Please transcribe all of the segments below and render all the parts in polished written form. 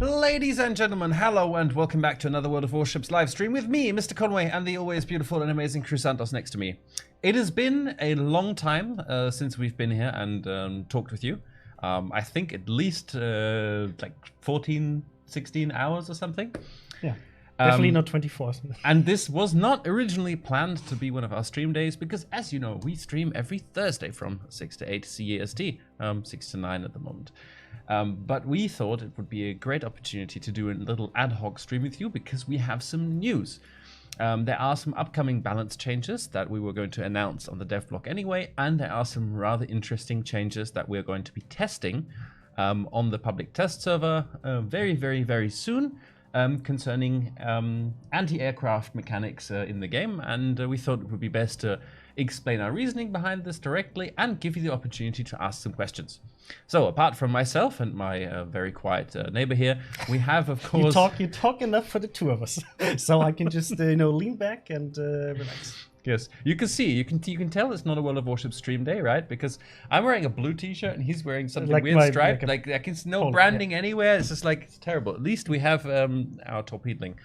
Ladies and gentlemen, hello and welcome back to another World of Warships live stream with me, Mr. Conway, and the always beautiful and amazing Crew Santos next to me. It has been a long time since we've been here and talked with you. I think at least like 14, 16 hours or something. Yeah, definitely not 24. And this was not originally planned to be one of our stream days because, as you know, we stream every Thursday from 6 to 8 CEST, 6 to 9 at the moment. But we thought it would be a great opportunity to do a little ad hoc stream with you because we have some news. There are some upcoming balance changes that we were going to announce on the dev blog anyway, and there are some rather interesting changes that we're going to be testing on the public test server very, very, very soon concerning anti-aircraft mechanics in the game, and we thought it would be best to explain our reasoning behind this directly and give you the opportunity to ask some questions. So, apart from myself and my very quiet neighbor here, we have, of course... You talk enough for the two of us, so I can just, lean back and relax. Yes, you can see, you can tell it's not a World of Warships stream day, right? Because I'm wearing a blue t-shirt and he's wearing something like weird striped, like it's no branding anywhere. It's just like, it's terrible. At least we have our torpedoing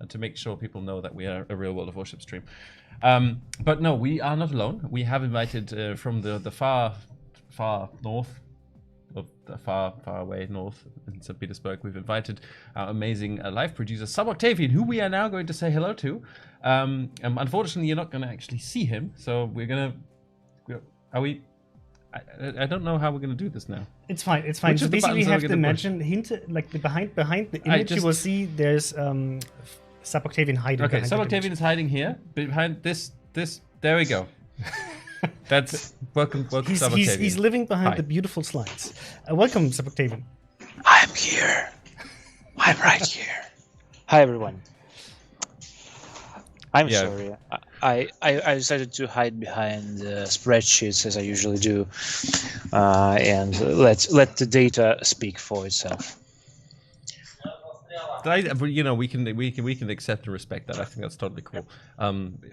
to make sure people know that we are a real World of Warships stream. But no, we are not alone. We have invited from the far north, of the far away north in St. Petersburg, we've invited our amazing live producer, Sub-Octavian, who we are now going to say hello to. Unfortunately, you're not going to actually see him, so we're going to... I don't know how we're going to do this now. It's fine. So basically, you have to imagine, behind the image, you will see there's Sub-Octavian hiding. Okay, Sub-Octavian is hiding here, behind this. There we go. That's welcome Sub-Octavian. He's living behind the beautiful slides. Welcome, Sub-Octavian. I'm here. I'm right here. Hi, everyone. I'm sorry. I decided to hide behind spreadsheets as I usually do, and let the data speak for itself. You know, we can accept and respect that. I think that's totally cool.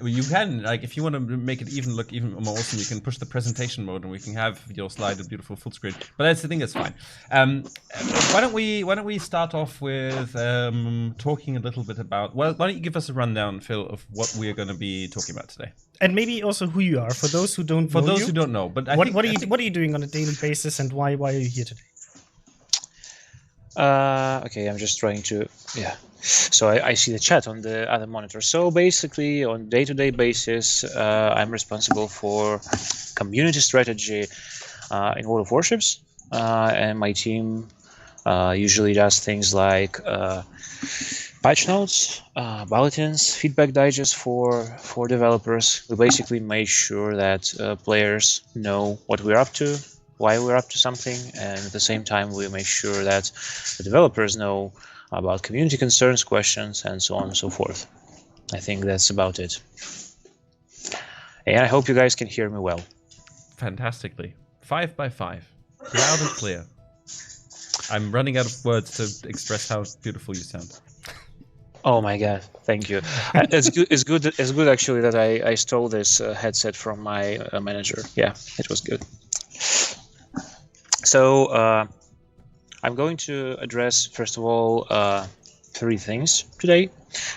You can, like, if you want to make it look even more awesome, you can push the presentation mode, and we can have your slide a beautiful full screen. But that's the thing. That's fine. Why don't we start off with talking a little bit about? Well, why don't you give us a rundown, Phil, of what we're going to be talking about today, and maybe also who you are for those who don't. For those who don't know, but what are you doing on a daily basis, and why are you here today? Okay, I'm just trying to, So I see the chat on the other monitor. So basically, on day-to-day basis, I'm responsible for community strategy in World of Warships, and my team usually does things like patch notes, bulletins, feedback digests for developers. We basically make sure that players know what we're up to, why we're up to something, and at the same time we make sure that the developers know about community concerns, questions, and so on and so forth. I think that's about it. And I hope you guys can hear me well. Fantastically. 5 by 5. Loud and clear. I'm running out of words to express how beautiful you sound. Oh my god, thank you. It's good actually that I stole this headset from my manager. Yeah, it was good. So I'm going to address, first of all, 3 things today,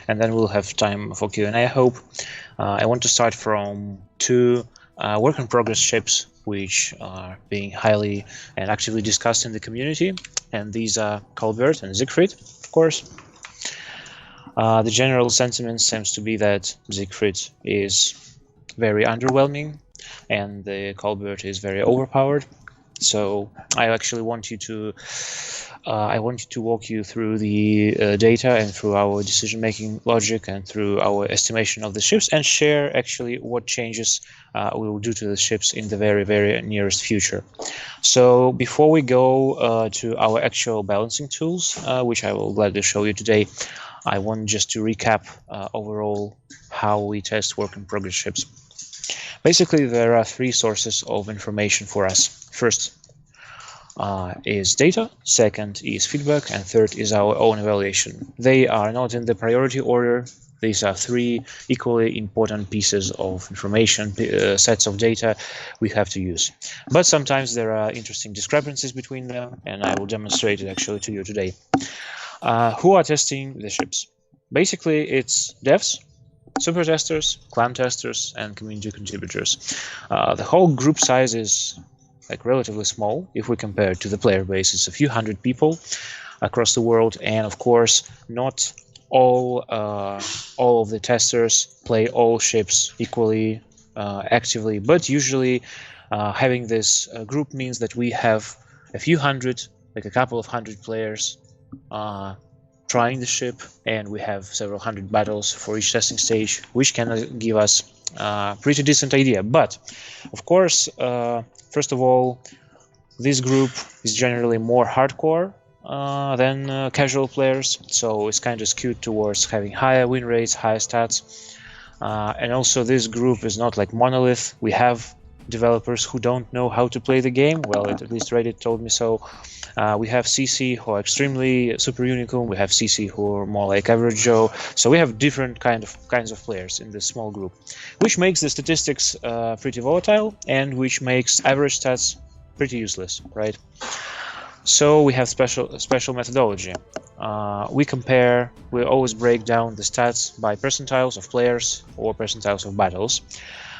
and then we'll have time for Q&A, I hope. I want to start from 2 work-in-progress ships, which are being highly and actively discussed in the community, and these are Colbert and Siegfried, of course. The general sentiment seems to be that Siegfried is very underwhelming, and the Colbert is very overpowered. So I actually want you to walk you through the data and through our decision-making logic and through our estimation of the ships, and share actually what changes we will do to the ships in the very, very nearest future. So before we go to our actual balancing tools, which I will gladly show you today, I want just to recap overall how we test work-in-progress ships. Basically, there are 3 sources of information for us. First is data, second is feedback, and third is our own evaluation. They are not in the priority order. These are 3 equally important pieces of information, sets of data we have to use. But sometimes there are interesting discrepancies between them, and I will demonstrate it actually to you today. Who are testing the ships? Basically, it's devs, super testers, clan testers, and community contributors. The whole group size is like relatively small if we compare it to the player base. It's a few hundred people across the world, and of course, not all of the testers play all ships equally actively, but usually having this group means that we have a few hundred, like a couple of hundred players trying the ship, and we have several hundred battles for each testing stage, which can give us a pretty decent idea. But of course, first of all, this group is generally more hardcore than casual players, so it's kind of skewed towards having higher win rates, higher stats, and also this group is not like monolith. We have developers who don't know how to play the game. Well, at least Reddit told me so. We have CC who are extremely super unicum. We have CC who are more like average Joe. So we have different kinds of players in this small group, which makes the statistics pretty volatile and which makes average stats pretty useless, right? So we have special methodology. We always break down the stats by percentiles of players or percentiles of battles.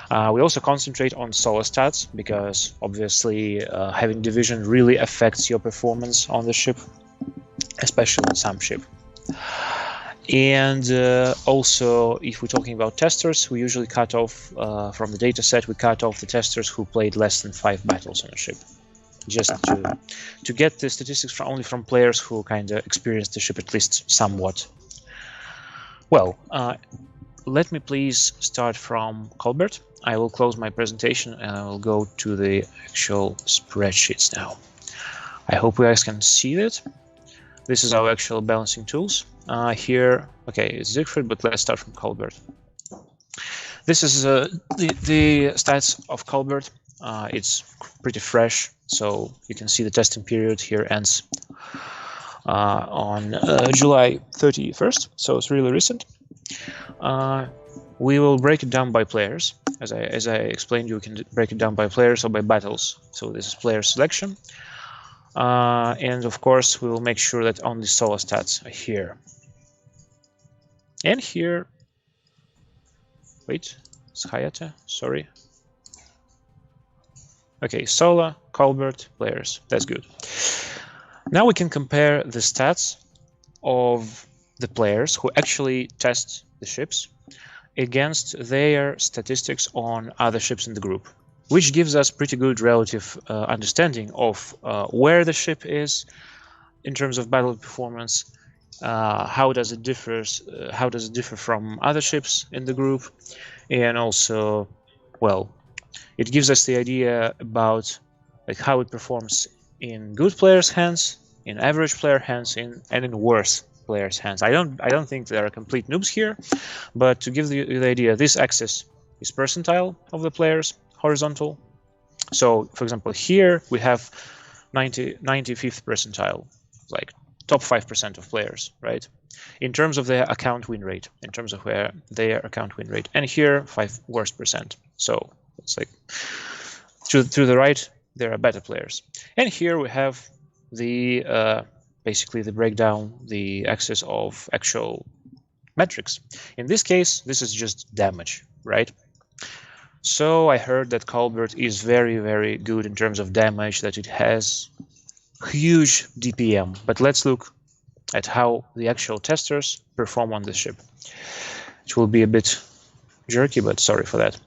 We also concentrate on solo stats because obviously having division really affects your performance on the ship, especially on some ship. And also, if we're talking about testers, we usually cut off from the data set, we cut off the testers who played less than 5 battles on a ship, just to get the statistics only from players who kind of experienced the ship at least somewhat. Well, let me please start from Colbert. I will close my presentation and I will go to the actual spreadsheets now. I hope you guys can see that. This is our actual balancing tools. Here, okay, it's Siegfried, but let's start from Colbert. This is the stats of Colbert. It's pretty fresh, so you can see the testing period here ends on July 31st, so it's really recent. We will break it down by players. As I explained, you can break it down by players or by battles. So this is player selection. And of course, we will make sure that only solo stats are here. And here, wait, it's Hayate, sorry. Okay, solo, Colbert, players, that's good. Now we can compare the stats of the players who actually test the ships against their statistics on other ships in the group, which gives us pretty good relative understanding of where the ship is in terms of battle performance, how does it differ from other ships in the group, and also, well, it gives us the idea about like how it performs in good players' hands, in average player hands, and in worse players' hands. I don't think there are complete noobs here, but to give you the idea, this axis is percentile of the players, horizontal. So, for example, here we have 95th percentile, like top 5% of players, right? In terms of their account win rate, and here 5 worst percent. So it's like to the right there are better players, and here we have the basically the breakdown, the axis of actual metrics. In this case, this is just damage, right? So I heard that Colbert is very, very good in terms of damage, that it has huge DPM. But let's look at how the actual testers perform on this ship. It will be a bit jerky, but sorry for that.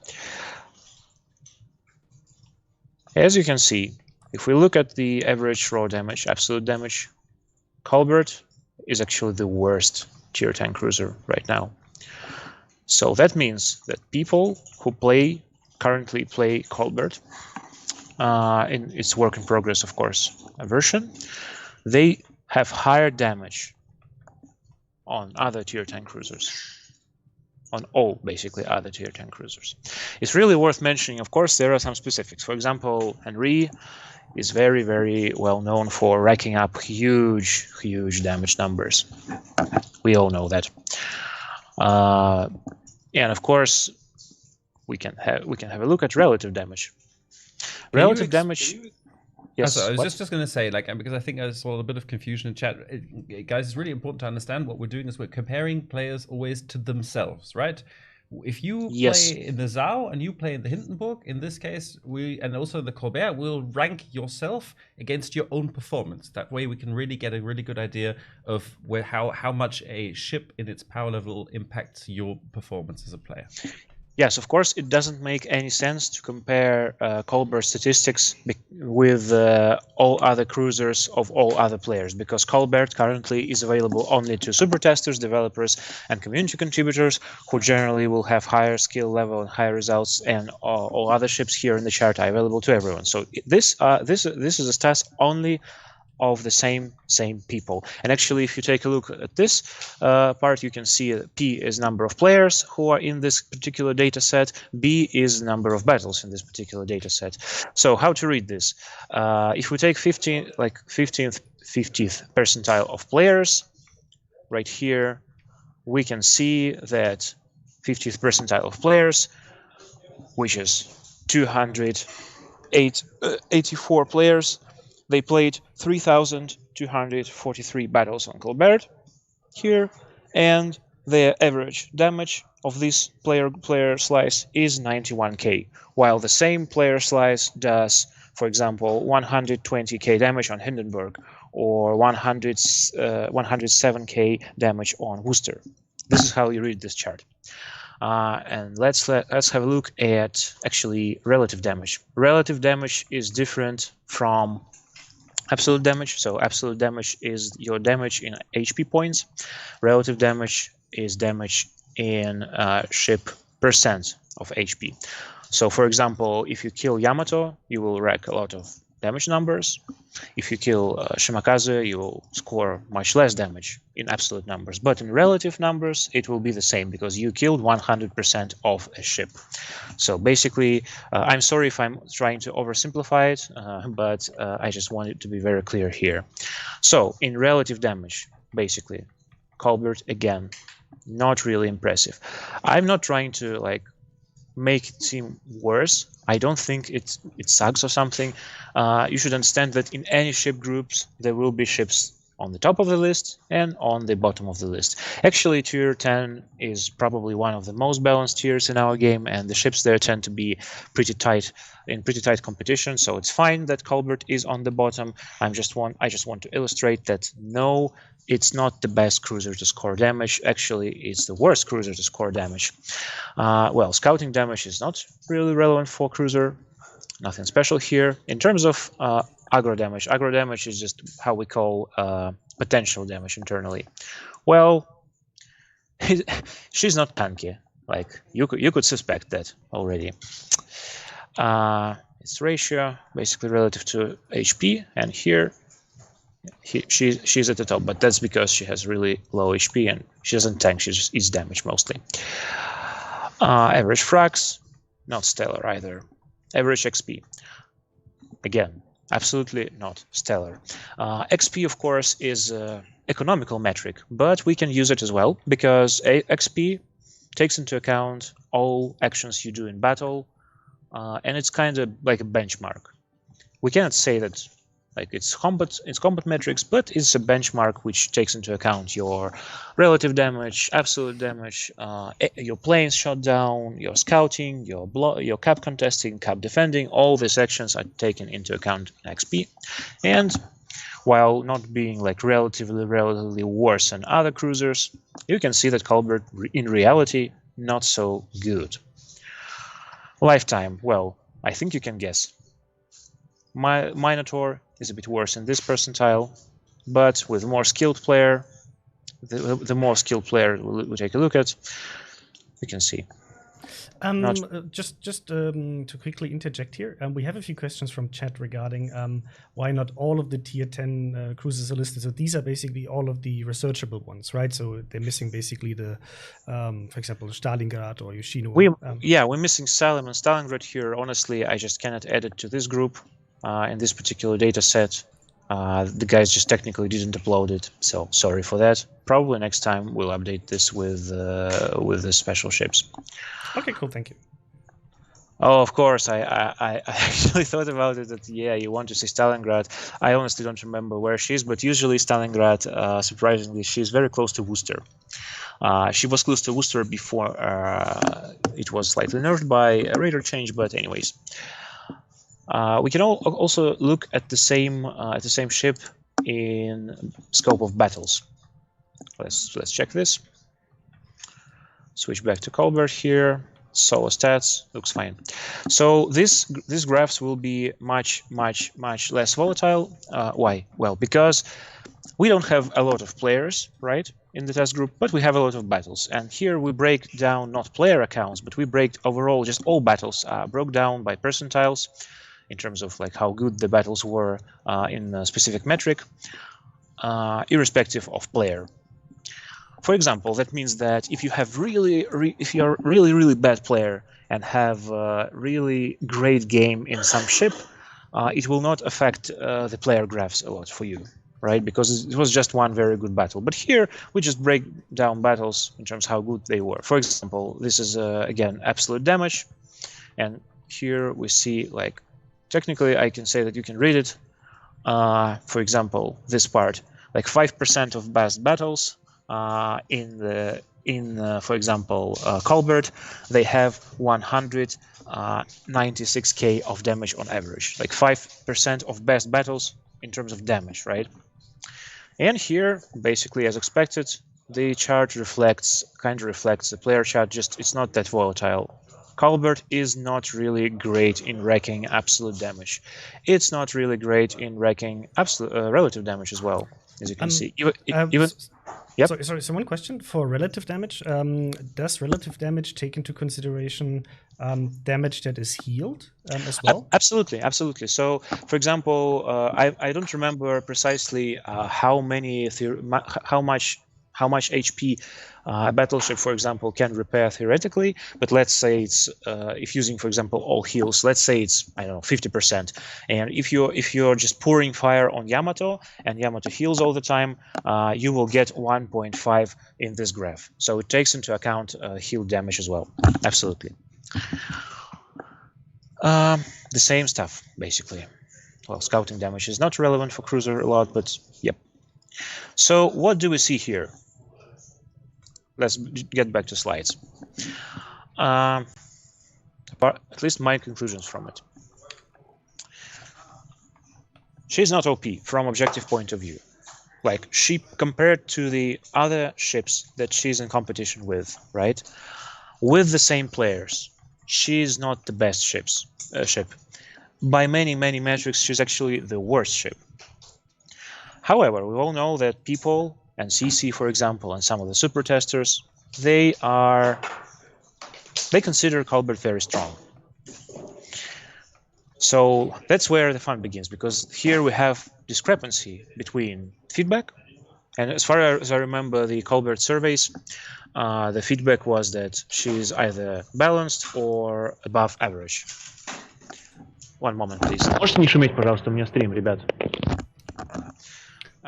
As you can see, if we look at the average raw damage, absolute damage, Colbert is actually the worst tier 10 cruiser right now. So that means that people who currently play Colbert in its work in progress, of course, version, they have higher damage on other tier 10 cruisers, on all basically other tier 10 cruisers. It's really worth mentioning, of course, there are some specifics. For example, Henry is very, very well known for racking up huge damage numbers. We all know that. And of course, we can have a look at relative damage. Relative damage. Yes. I was just going to say, like, because I think I saw a bit of confusion in chat. Guys, it's really important to understand what we're doing is we're comparing players always to themselves, right? If you play in the Zao and you play in the Hindenburg, in this case, and also the Colbert, we'll rank yourself against your own performance. That way we can really get a really good idea of how much a ship in its power level impacts your performance as a player. Yes, of course, it doesn't make any sense to compare Colbert statistics with all other cruisers of all other players, because Colbert currently is available only to super testers, developers, and community contributors, who generally will have higher skill level and higher results, and all other ships here in the chart are available to everyone. So this is a stat only of the same people. And actually, if you take a look at this part, you can see P is number of players who are in this particular data set, B is number of battles in this particular data set. So how to read this? If we take 50th percentile of players, right here, we can see that 50th percentile of players, which is 284 players, they played 3,243 battles on Colbert here, and the average damage of this player slice is 91k, while the same player slice does, for example, 120k damage on Hindenburg or 107k damage on Worcester. This is how you read this chart. And let's have a look at actually relative damage. Relative damage is different from absolute damage. So absolute damage is your damage in HP points. Relative damage is damage in ship percent of HP. So for example, if you kill Yamato, you will rack a lot of damage numbers. If you kill Shimakaze, you will score much less damage in absolute numbers. But in relative numbers, it will be the same, because you killed 100% of a ship. So basically, I'm sorry if I'm trying to oversimplify it, but I just want it to be very clear here. So in relative damage, basically, Colbert, again, not really impressive. I'm not trying to make it seem worse. I don't think it sucks or something. You should understand that in any ship groups, there will be ships on the top of the list and on the bottom of the list. Actually, tier 10 is probably one of the most balanced tiers in our game, and the ships there tend to be pretty tight competition. So it's fine that Colbert is on the bottom. I just want to illustrate that no, it's not the best cruiser to score damage. Actually, it's the worst cruiser to score damage. Well, scouting damage is not really relevant for cruiser. Nothing special here. In terms of aggro damage is just how we call potential damage internally. Well, she's not tanky. You could suspect that already. Its ratio basically relative to HP, and here she's at the top, but that's because she has really low HP and she doesn't tank. She just eats damage mostly. Average frags, not stellar either. Average XP, again, absolutely not stellar. XP, of course, is an economical metric, but we can use it as well, because XP takes into account all actions you do in battle, and it's kind of like a benchmark. We cannot say that it's combat metrics, but it's a benchmark which takes into account your relative damage, absolute damage, your planes shot down, your scouting, your cap contesting, cap defending. All these actions are taken into account in XP, and while not being relatively worse than other cruisers, you can see that Colbert in reality not so good. Lifetime, well, I think you can guess. Minotaur is a bit worse in this percentile, but with more skilled player, the more skilled player we'll take a look at, we can see. Just to quickly interject here, we have a few questions from chat regarding why not all of the tier 10 cruisers are listed. So these are basically all of the researchable ones, right? So they're missing basically the, for example, Stalingrad or Yoshino. We're missing Salem and Stalingrad here. Honestly, I just cannot add it to this group in this particular data set. The guys just technically didn't upload it, so sorry for that. Probably next time we'll update this with the special ships. Okay, cool, thank you. Oh, of course. I actually thought about it. That yeah, you want to see Stalingrad. I honestly don't remember where she is, but usually Stalingrad, surprisingly, she's very close to Worcester. She was close to Worcester before it was slightly nerfed by a radar change. But anyways, we can also look at the same ship in scope of battles. Let's check this. Switch back to Colbert here. Solo stats looks fine. So these graphs will be much less volatile. Why? Well, because we don't have a lot of players, right, in the test group, but we have a lot of battles. And here we break down not player accounts, but we break overall just all battles broke down by percentiles in terms of like how good the battles were in a specific metric, irrespective of player. For example, that means that if you have if you're really bad player and have a really great game in some ship, it will not affect the player graphs a lot for you, right? Because it was just one very good battle. But here we just break down battles in terms of how good they were. For example, this is again absolute damage, and here we see like technically I can say that you can read it. For example, this part, like 5% of best battles. For example, Colbert, they have 196k of damage on average, like 5% of best battles in terms of damage, right? And here, basically, as expected, the chart kind of reflects the player chart. Just it's not that volatile. Colbert is not really great in wrecking absolute damage. It's not really great in wrecking absolute relative damage as well, as you can see. Yep. Sorry. So one question for relative damage: does relative damage take into consideration damage that is healed as well? Absolutely. So, for example, I don't remember precisely how much HP a battleship, for example, can repair theoretically. But let's say it's if using, for example, all heals, let's say it's 50%. And if you're just pouring fire on Yamato and Yamato heals all the time, you will get 1.5 in this graph. So it takes into account heal damage as well. Absolutely. The same stuff basically. Well, scouting damage is not relevant for cruiser a lot, but yep. So what do we see here? Let's get back to slides. At least my conclusions from it. She's not OP from objective point of view. Like she compared to the other ships that she's in competition with, right? With the same players, she's not the best ship. By many metrics, she's actually the worst ship. However, we all know that people and CC, for example, and some of the super testers, they consider Colbert very strong. So that's where the fun begins, because here we have discrepancy between feedback, and as far as I remember the Colbert surveys, the feedback was that she's either balanced or above average. One moment, please. Можете не шуметь, пожалуйста, у меня стрим, ребят.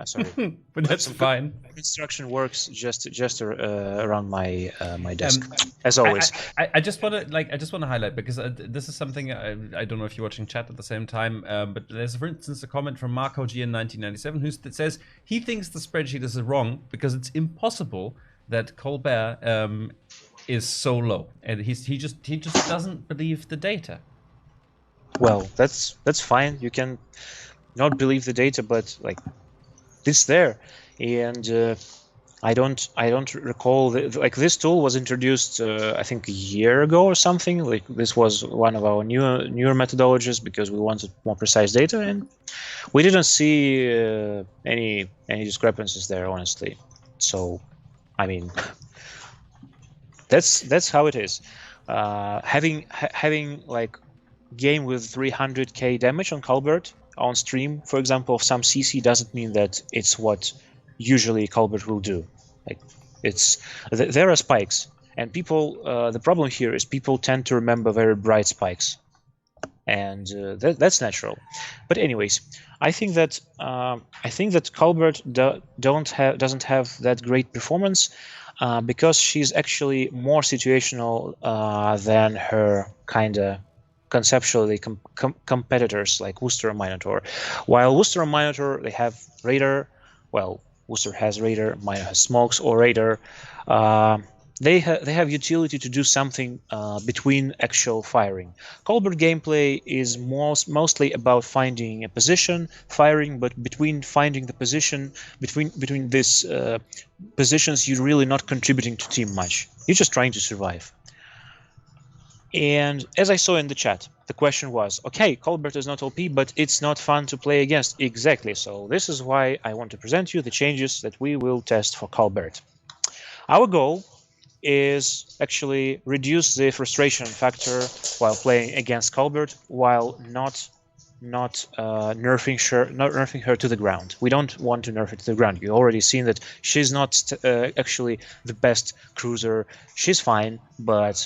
Sorry, but that's fine. Construction works just around my my desk, as always. I just want to highlight, because this is something I don't know if you're watching chat at the same time, but there's, for instance, a comment from Marco G in 1997 that says he thinks the spreadsheet is wrong because it's impossible that Colbert is so low, and he just doesn't believe the data. Well, that's fine. You can not believe the data, but like, it's there, and I don't recall like this tool was introduced I think a year ago or something. Like this was one of our newer methodologies because we wanted more precise data, and we didn't see any discrepancies there, honestly. So, I mean, that's how it is. Having like game with 300k damage on Colbert on stream, for example, of some CC doesn't mean that it's what usually Colbert will do. Like there are spikes, and people. The problem here is people tend to remember very bright spikes, and that's natural. But anyways, I think that Colbert doesn't have that great performance because she's actually more situational than her kinda conceptually competitors like Worcester and Minotaur. While Worcester and Minotaur, they have radar. Well, Worcester has radar, Minotaur has smokes or radar. They have utility to do something between actual firing. Colbert gameplay is mostly about finding a position, firing, but between finding the position, between these positions, you're really not contributing to team much. You're just trying to survive. And as I saw in the chat, the question was, okay, Colbert is not OP, but it's not fun to play against. Exactly. So this is why I want to present you the changes that we will test for Colbert. Our goal is actually reduce the frustration factor while playing against Colbert, while not nerfing her to the ground. We don't want to nerf her to the ground. You already seen that she's not actually the best cruiser. She's fine, but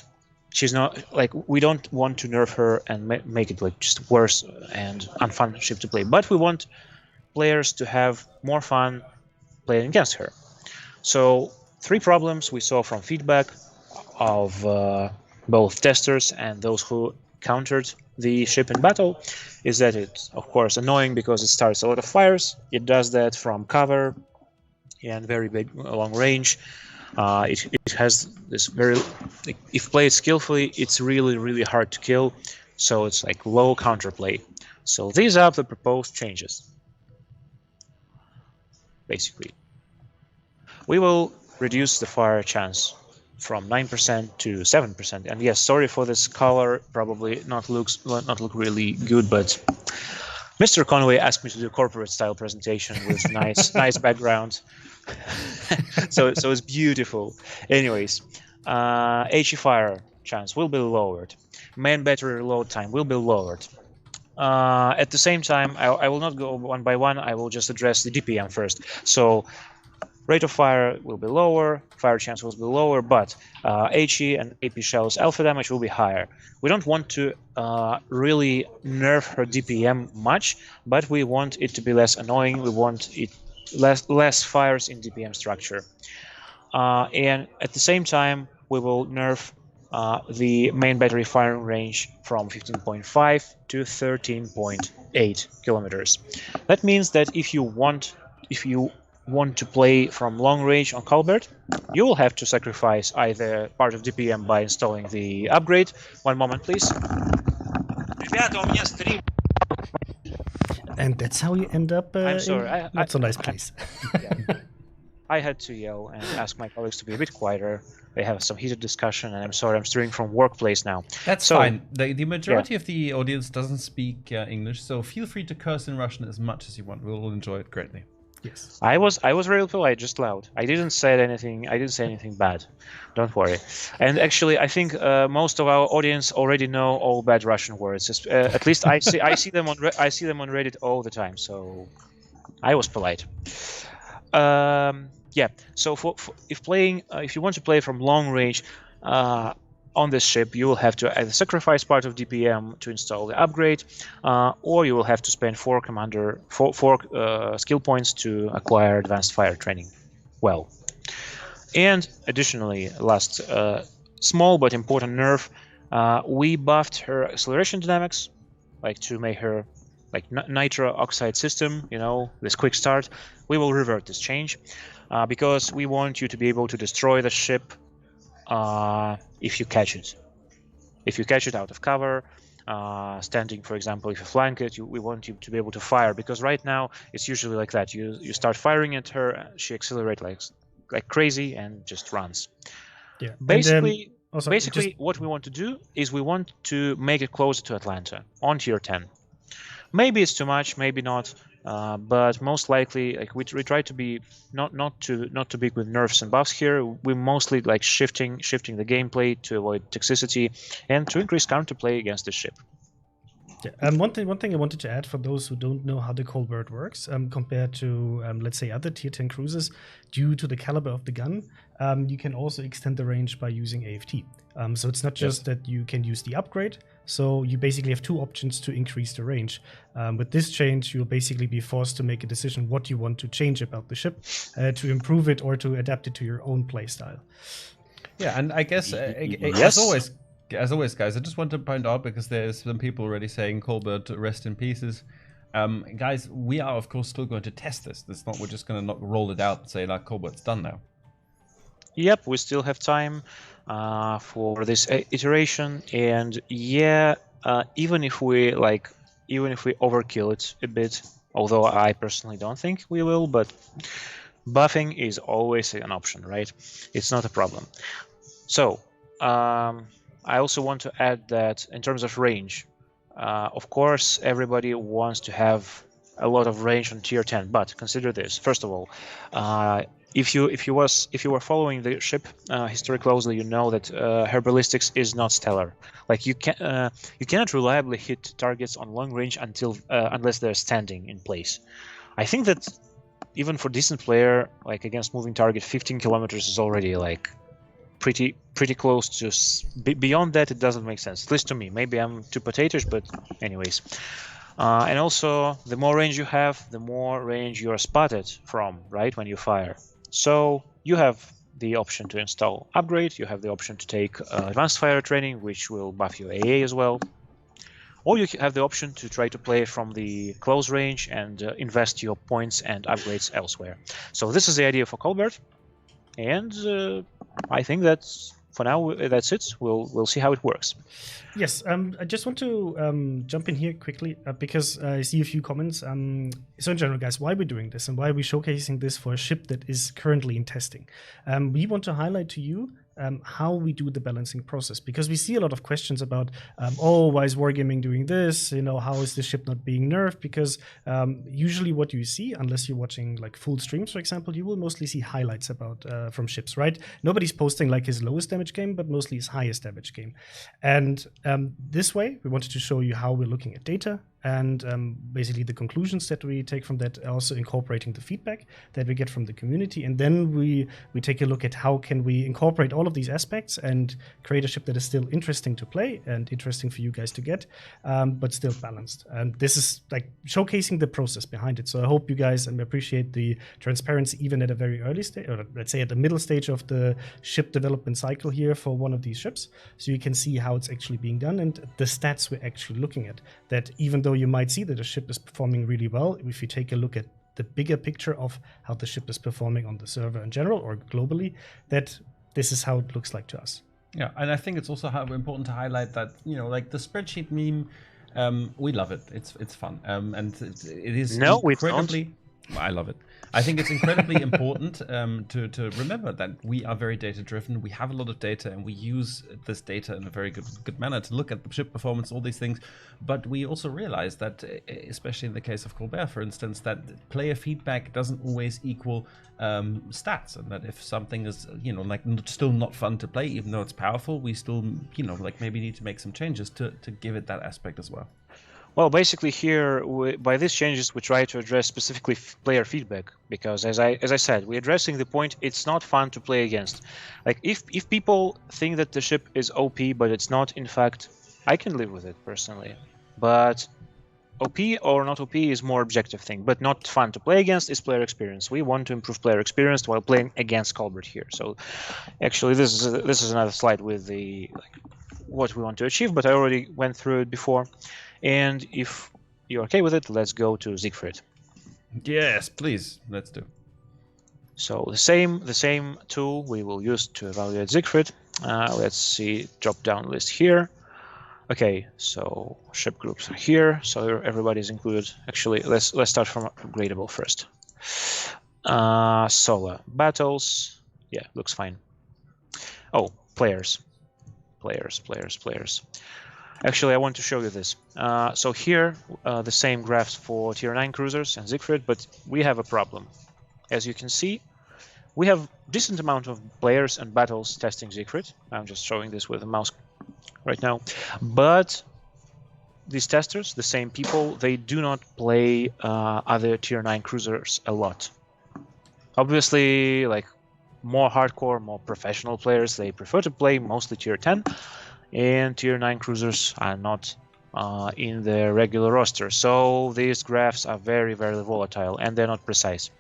she's not like, we don't want to nerf her and make it like just worse and unfun ship to play. But we want players to have more fun playing against her. So 3 problems we saw from feedback of both testers and those who countered the ship in battle is that it's, of course, annoying because it starts a lot of fires. It does that from cover and very big long range. It has this very, if played skillfully, it's really hard to kill. So it's like low counterplay. So these are the proposed changes. Basically, we will reduce the fire chance from 9% to 7%. And yes, sorry for this color, probably not look really good, but Mr. Conway asked me to do corporate style presentation with nice background. so it's beautiful. Anyways, HE fire chance will be lowered. Main battery load time will be lowered. At the same time, I will not go one by one. I will just address the DPM first. So rate of fire will be lower, fire chance will be lower, but HE and AP shells alpha damage will be higher. We don't want to really nerf her DPM much, but we want it to be less annoying. We want it less fires in DPM structure. And at the same time, we will nerf the main battery firing range from 15.5 to 13.8 kilometers. That means that if you want to play from long range on Colbert, you will have to sacrifice either part of DPM by installing the upgrade. One moment, please. And that's how you end up I'm sorry, in not so nice place. I had to yell and ask my colleagues to be a bit quieter. They have some heated discussion, and I'm sorry, I'm steering from workplace now. That's fine. The majority of the audience doesn't speak English, so feel free to curse in Russian as much as you want. We'll enjoy it greatly. Yes. I was very polite, just loud. I didn't say anything bad. Don't worry. And actually, I think most of our audience already know all bad Russian words. At least I see them on Reddit all the time. So I was polite. Yeah. So if you want to play from long range on this ship, you will have to either sacrifice part of DPM to install the upgrade, or you will have to spend 4 skill points to acquire advanced fire training. Well, and additionally, last small but important nerf, we buffed her acceleration dynamics, like to make her like nitro oxide system, you know, this quick start. We will revert this change because we want you to be able to destroy the ship if you catch it. If you catch it out of cover, standing, for example, if you flank it, we want you to be able to fire, because right now it's usually like that. You start firing at her, she accelerates like crazy and just runs. Yeah. Basically, what we want to do is we want to make it closer to Atlanta on tier 10. Maybe it's too much, maybe not. But most likely, like we try to be not too big with nerfs and buffs here. We mostly like shifting the gameplay to avoid toxicity and to increase counterplay against the ship. Yeah. One thing I wanted to add for those who don't know how the Colbert works, compared to let's say other tier 10 cruisers, due to the caliber of the gun, you can also extend the range by using AFT. So it's not just that you can use the upgrade. So you basically have 2 options to increase the range. With this change, you'll basically be forced to make a decision what you want to change about the ship to improve it or to adapt it to your own playstyle. Yeah, and I guess as always, as always, guys, I just want to point out, because there's some people already saying Colbert, rest in pieces. Guys, we are of course still going to test this. It's not we're just going to not roll it out and say like Colbert's done now. Yep, we still have time for this iteration, and yeah, even if we overkill it a bit, although I personally don't think we will, but buffing is always an option, right? It's not a problem. So I also want to add that in terms of range, of course, everybody wants to have a lot of range on tier 10, but consider this. First of all, if you were following the ship history closely, you know that her ballistics is not stellar. Like you cannot reliably hit targets on long range unless they're standing in place. I think that even for decent player, like against moving target, 15 kilometers is already like pretty close to. Beyond that, it doesn't make sense, at least to me. Maybe I'm too potatoish, but anyways. And also, the more range you have, the more range you are spotted from, right, when you fire. So you have the option to install upgrade, you have the option to take advanced fire training, which will buff your AA as well. Or you have the option to try to play from the close range and invest your points and upgrades elsewhere. So this is the idea for Colbert, and I think that's for now that's it. We'll see how it works. Yes, I just want to jump in here quickly because I see a few comments. So in general, guys, why we're doing this and why we're showcasing this for a ship that is currently in testing. We want to highlight to you how we do the balancing process, because we see a lot of questions about, oh, why is Wargaming doing this? You know, how is the ship not being nerfed? Because usually what you see, unless you're watching like full streams, for example, you will mostly see highlights about from ships, right? Nobody's posting like his lowest damage game, but mostly his highest damage game. And this way, we wanted to show you how we're looking at data, and basically the conclusions that we take from that, also incorporating the feedback that we get from the community. And then we take a look at how can we incorporate all of these aspects and create a ship that is still interesting to play and interesting for you guys to get, but still balanced. And this is like showcasing the process behind it. So I hope you guys appreciate the transparency even at a very early stage, or let's say at the middle stage of the ship development cycle here for one of these ships, so you can see how it's actually being done and the stats we're actually looking at. That even though you might see that the ship is performing really well, if you take a look at the bigger picture of how the ship is performing on the server in general or globally, that this is how it looks like to us. Yeah, and I think it's also important to highlight that, you know, like the spreadsheet meme, we love it. It's fun, and it is incredibly. I love it. I think it's incredibly important to remember that we are very data driven. We have a lot of data, and we use this data in a very good manner to look at the ship performance, all these things. But we also realize that, especially in the case of Colbert, for instance, that player feedback doesn't always equal stats, and that if something is, you know, like still not fun to play, even though it's powerful, we still, you know, like maybe need to make some changes to give it that aspect as well. Well, basically here, by these changes, we try to address specifically player feedback, because as I said, we're addressing the point it's not fun to play against. Like if people think that the ship is OP, but it's not, in fact, I can live with it personally. But OP or not OP is more objective thing, but not fun to play against is player experience. We want to improve player experience while playing against Colbert here. So actually, this is another slide with the what we want to achieve, but I already went through it before. And if you're okay with it, let's go to Siegfried. Yes, please, let's do. So the same tool we will use to evaluate Siegfried. Let's see drop-down list here. Okay, so ship groups are here, so everybody's included. Actually, let's start from upgradable first. Solo battles, yeah, looks fine. Oh, players. Actually, I want to show you this. So here, the same graphs for tier 9 cruisers and Siegfried, but we have a problem. As you can see, we have decent amount of players and battles testing Siegfried. I'm just showing this with a mouse right now. But these testers, the same people, they do not play other tier 9 cruisers a lot. Obviously, like more hardcore, more professional players, they prefer to play mostly tier 10. And tier 9 cruisers are not in the regular roster. So these graphs are very, very volatile and they're not precise.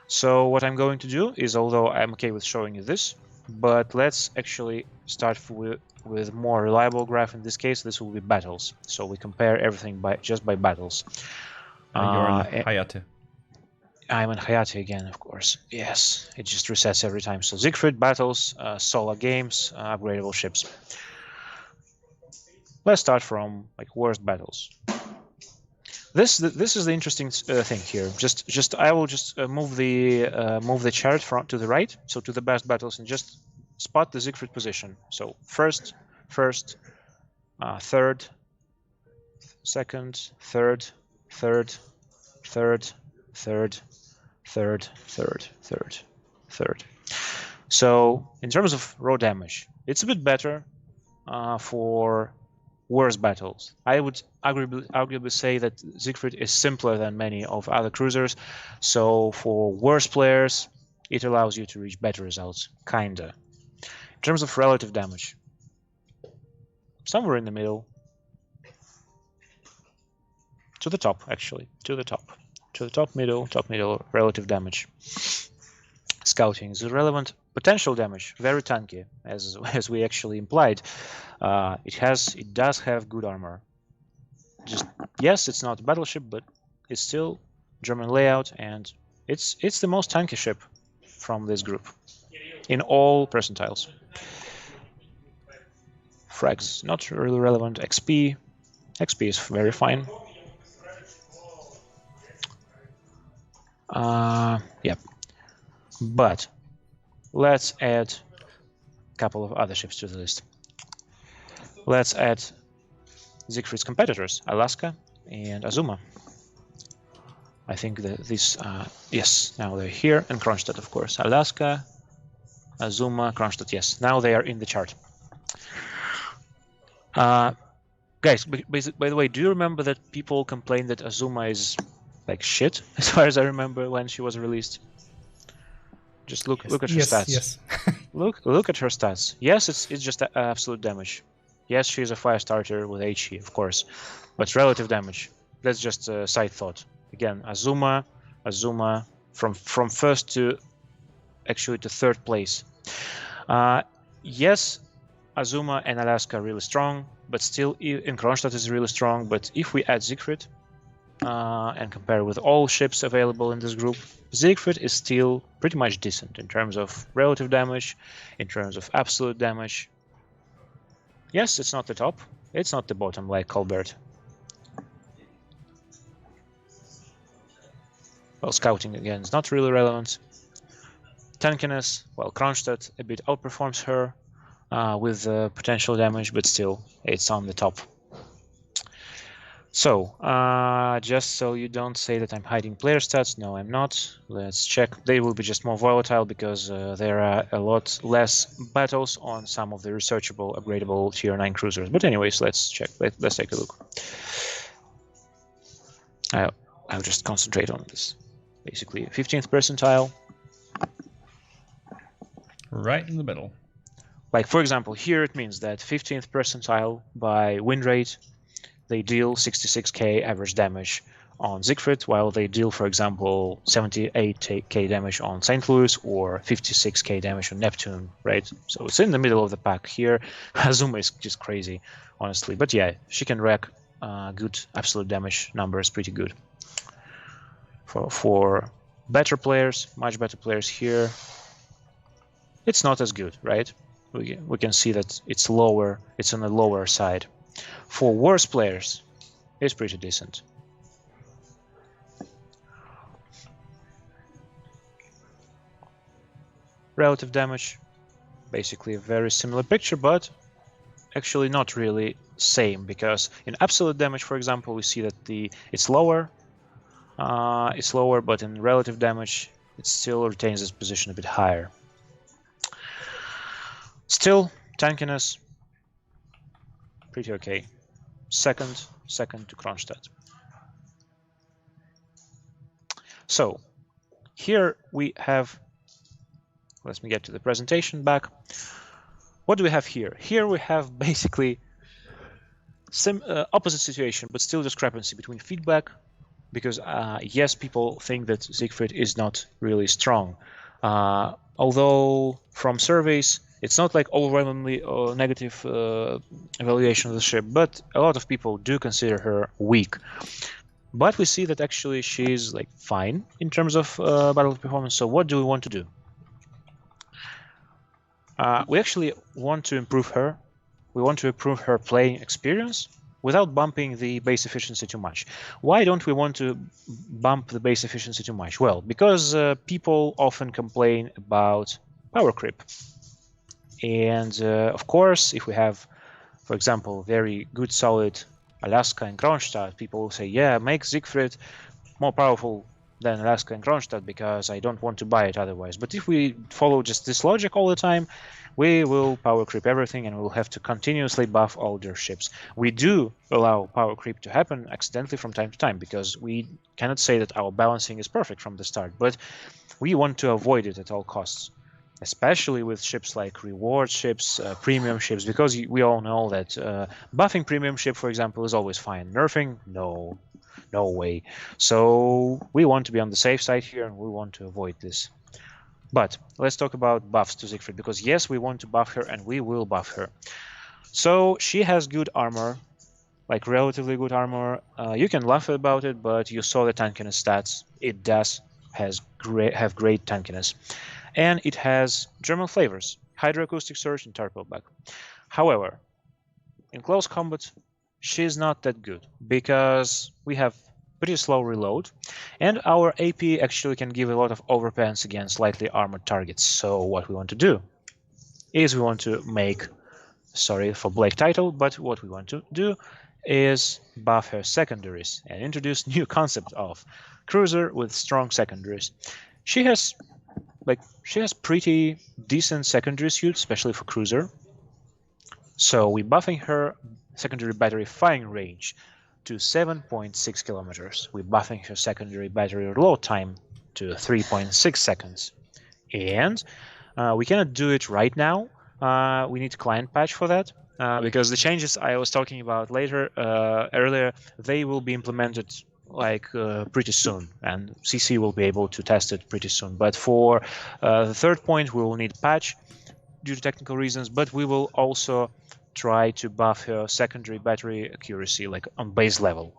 So what I'm going to do is, although I'm okay with showing you this, but let's actually start with more reliable graph. In this case, this will be battles. So we compare everything just by battles. You're in Hayate. I'm in Hayate again, of course. Yes, it just resets every time. So Siegfried, battles, solo games, upgradable ships. Let's start from like worst battles. This is the interesting thing here. I will just move the chart to the right, so to the best battles, and just spot the Siegfried position. So first, third, second, third, third, third, third, third, third, third, third. So in terms of raw damage, it's a bit better for worse battles. I would arguably say that Siegfried is simpler than many of other cruisers, so for worse players, it allows you to reach better results, kinda. In terms of relative damage, somewhere in the middle, to the top, actually, to the top, middle, relative damage. Scouting is irrelevant. Potential damage, very tanky, as we actually implied. It does have good armor. Yes, it's not a battleship, but it's still German layout, and it's the most tanky ship from this group in all percentiles. Frags, not really relevant. XP is very fine. Yeah, but let's add a couple of other ships to the list. Let's add Siegfried's competitors, Alaska and Azuma. I think that these, yes, now they're here, and Kronstadt, of course. Alaska, Azuma, Kronstadt, yes, now they are in the chart. Guys, by the way, do you remember that people complained that Azuma is like shit, as far as I remember when she was released? Just look at her stats. Yes. look at her stats. Yes, it's just absolute damage. Yes, she's a 5-starter with HE, of course, but relative damage. That's just a side thought. Again, Azuma, from first to actually to third place. Yes, Azuma and Alaska are really strong, but still, and Kronstadt is really strong. But if we add Siegfried and compare with all ships available in this group, Siegfried is still pretty much decent in terms of relative damage, in terms of absolute damage. Yes, it's not the top, it's not the bottom like Colbert. Well, scouting again is not really relevant. Tankiness, well, Kronstadt a bit outperforms her with potential damage, but still, it's on the top. So, just so you don't say that I'm hiding player stats, no, I'm not. Let's check. They will be just more volatile because there are a lot less battles on some of the researchable, upgradable Tier 9 cruisers. But anyways, let's check. Let's take a look. I'll just concentrate on this. Basically, 15th percentile. Right in the middle. Like, for example, here it means that 15th percentile by win rate, they deal 66k average damage on Siegfried, while they deal, for example, 78k damage on St. Louis or 56k damage on Neptune, right? So it's in the middle of the pack here. Azuma is just crazy, honestly. But yeah, she can rack good absolute damage numbers, pretty good. For better players, much better players here, it's not as good, right? We can see that it's lower, it's on the lower side. For worse players, it's pretty decent. Relative damage, basically a very similar picture, but actually not really same, because in absolute damage, for example, we see that it's lower, but in relative damage, it still retains its position a bit higher. Still, tankiness, pretty okay. Second to Kronstadt. So here we have, let me get to the presentation back. What do we have here? Here we have basically opposite situation, but still discrepancy between feedback, because yes, people think that Siegfried is not really strong. although from surveys it's not like overwhelmingly negative evaluation of the ship, but a lot of people do consider her weak. But we see that actually she's like fine in terms of battle performance. So what do we want to do? We actually want to improve her. We want to improve her playing experience without bumping the base efficiency too much. Why don't we want to bump the base efficiency too much? Well, because people often complain about power creep. And of course, if we have, for example, very good solid Alaska and Kronstadt, people will say, yeah, make Siegfried more powerful than Alaska and Kronstadt because I don't want to buy it otherwise. But if we follow just this logic all the time, we will power creep everything and we'll have to continuously buff all their ships. We do allow power creep to happen accidentally from time to time because we cannot say that our balancing is perfect from the start, but we want to avoid it at all costs, especially with ships like reward ships, premium ships, because we all know that buffing premium ship, for example, is always fine. Nerfing, no way. So we want to be on the safe side here and we want to avoid this. But let's talk about buffs to Siegfried, because yes, we want to buff her and we will buff her. So she has good armor, like relatively good armor. You can laugh about it, but you saw the tankiness stats. It does have great tankiness. And it has German flavors, hydroacoustic surge and turtleback. However, in close combat, she's not that good because we have pretty slow reload, and our AP actually can give a lot of overpens against lightly armored targets. So what we want to do is we want to make, sorry for Blake title, but what we want to do is buff her secondaries and introduce new concept of cruiser with strong secondaries. She has pretty decent secondary suit, especially for cruiser. So we're buffing her secondary battery firing range to 7.6 kilometers. We're buffing her secondary battery load time to 3.6 seconds. And we cannot do it right now. We need client patch for that. Because the changes I was talking about earlier, they will be implemented pretty soon, and CC will be able to test it pretty soon. But for the third point, we will need patch due to technical reasons, but we will also try to buff her secondary battery accuracy, like on base level.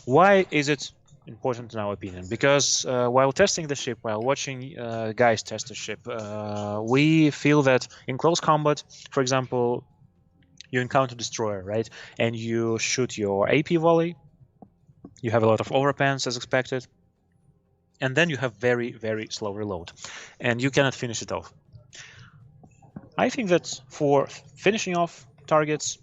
Why is it important in our opinion? Because while testing the ship, while watching guys test the ship, we feel that in close combat, for example, you encounter destroyer, right? And you shoot your AP volley, you have a lot of overpens as expected, and then you have very, very slow reload, and you cannot finish it off. I think that for finishing off targets,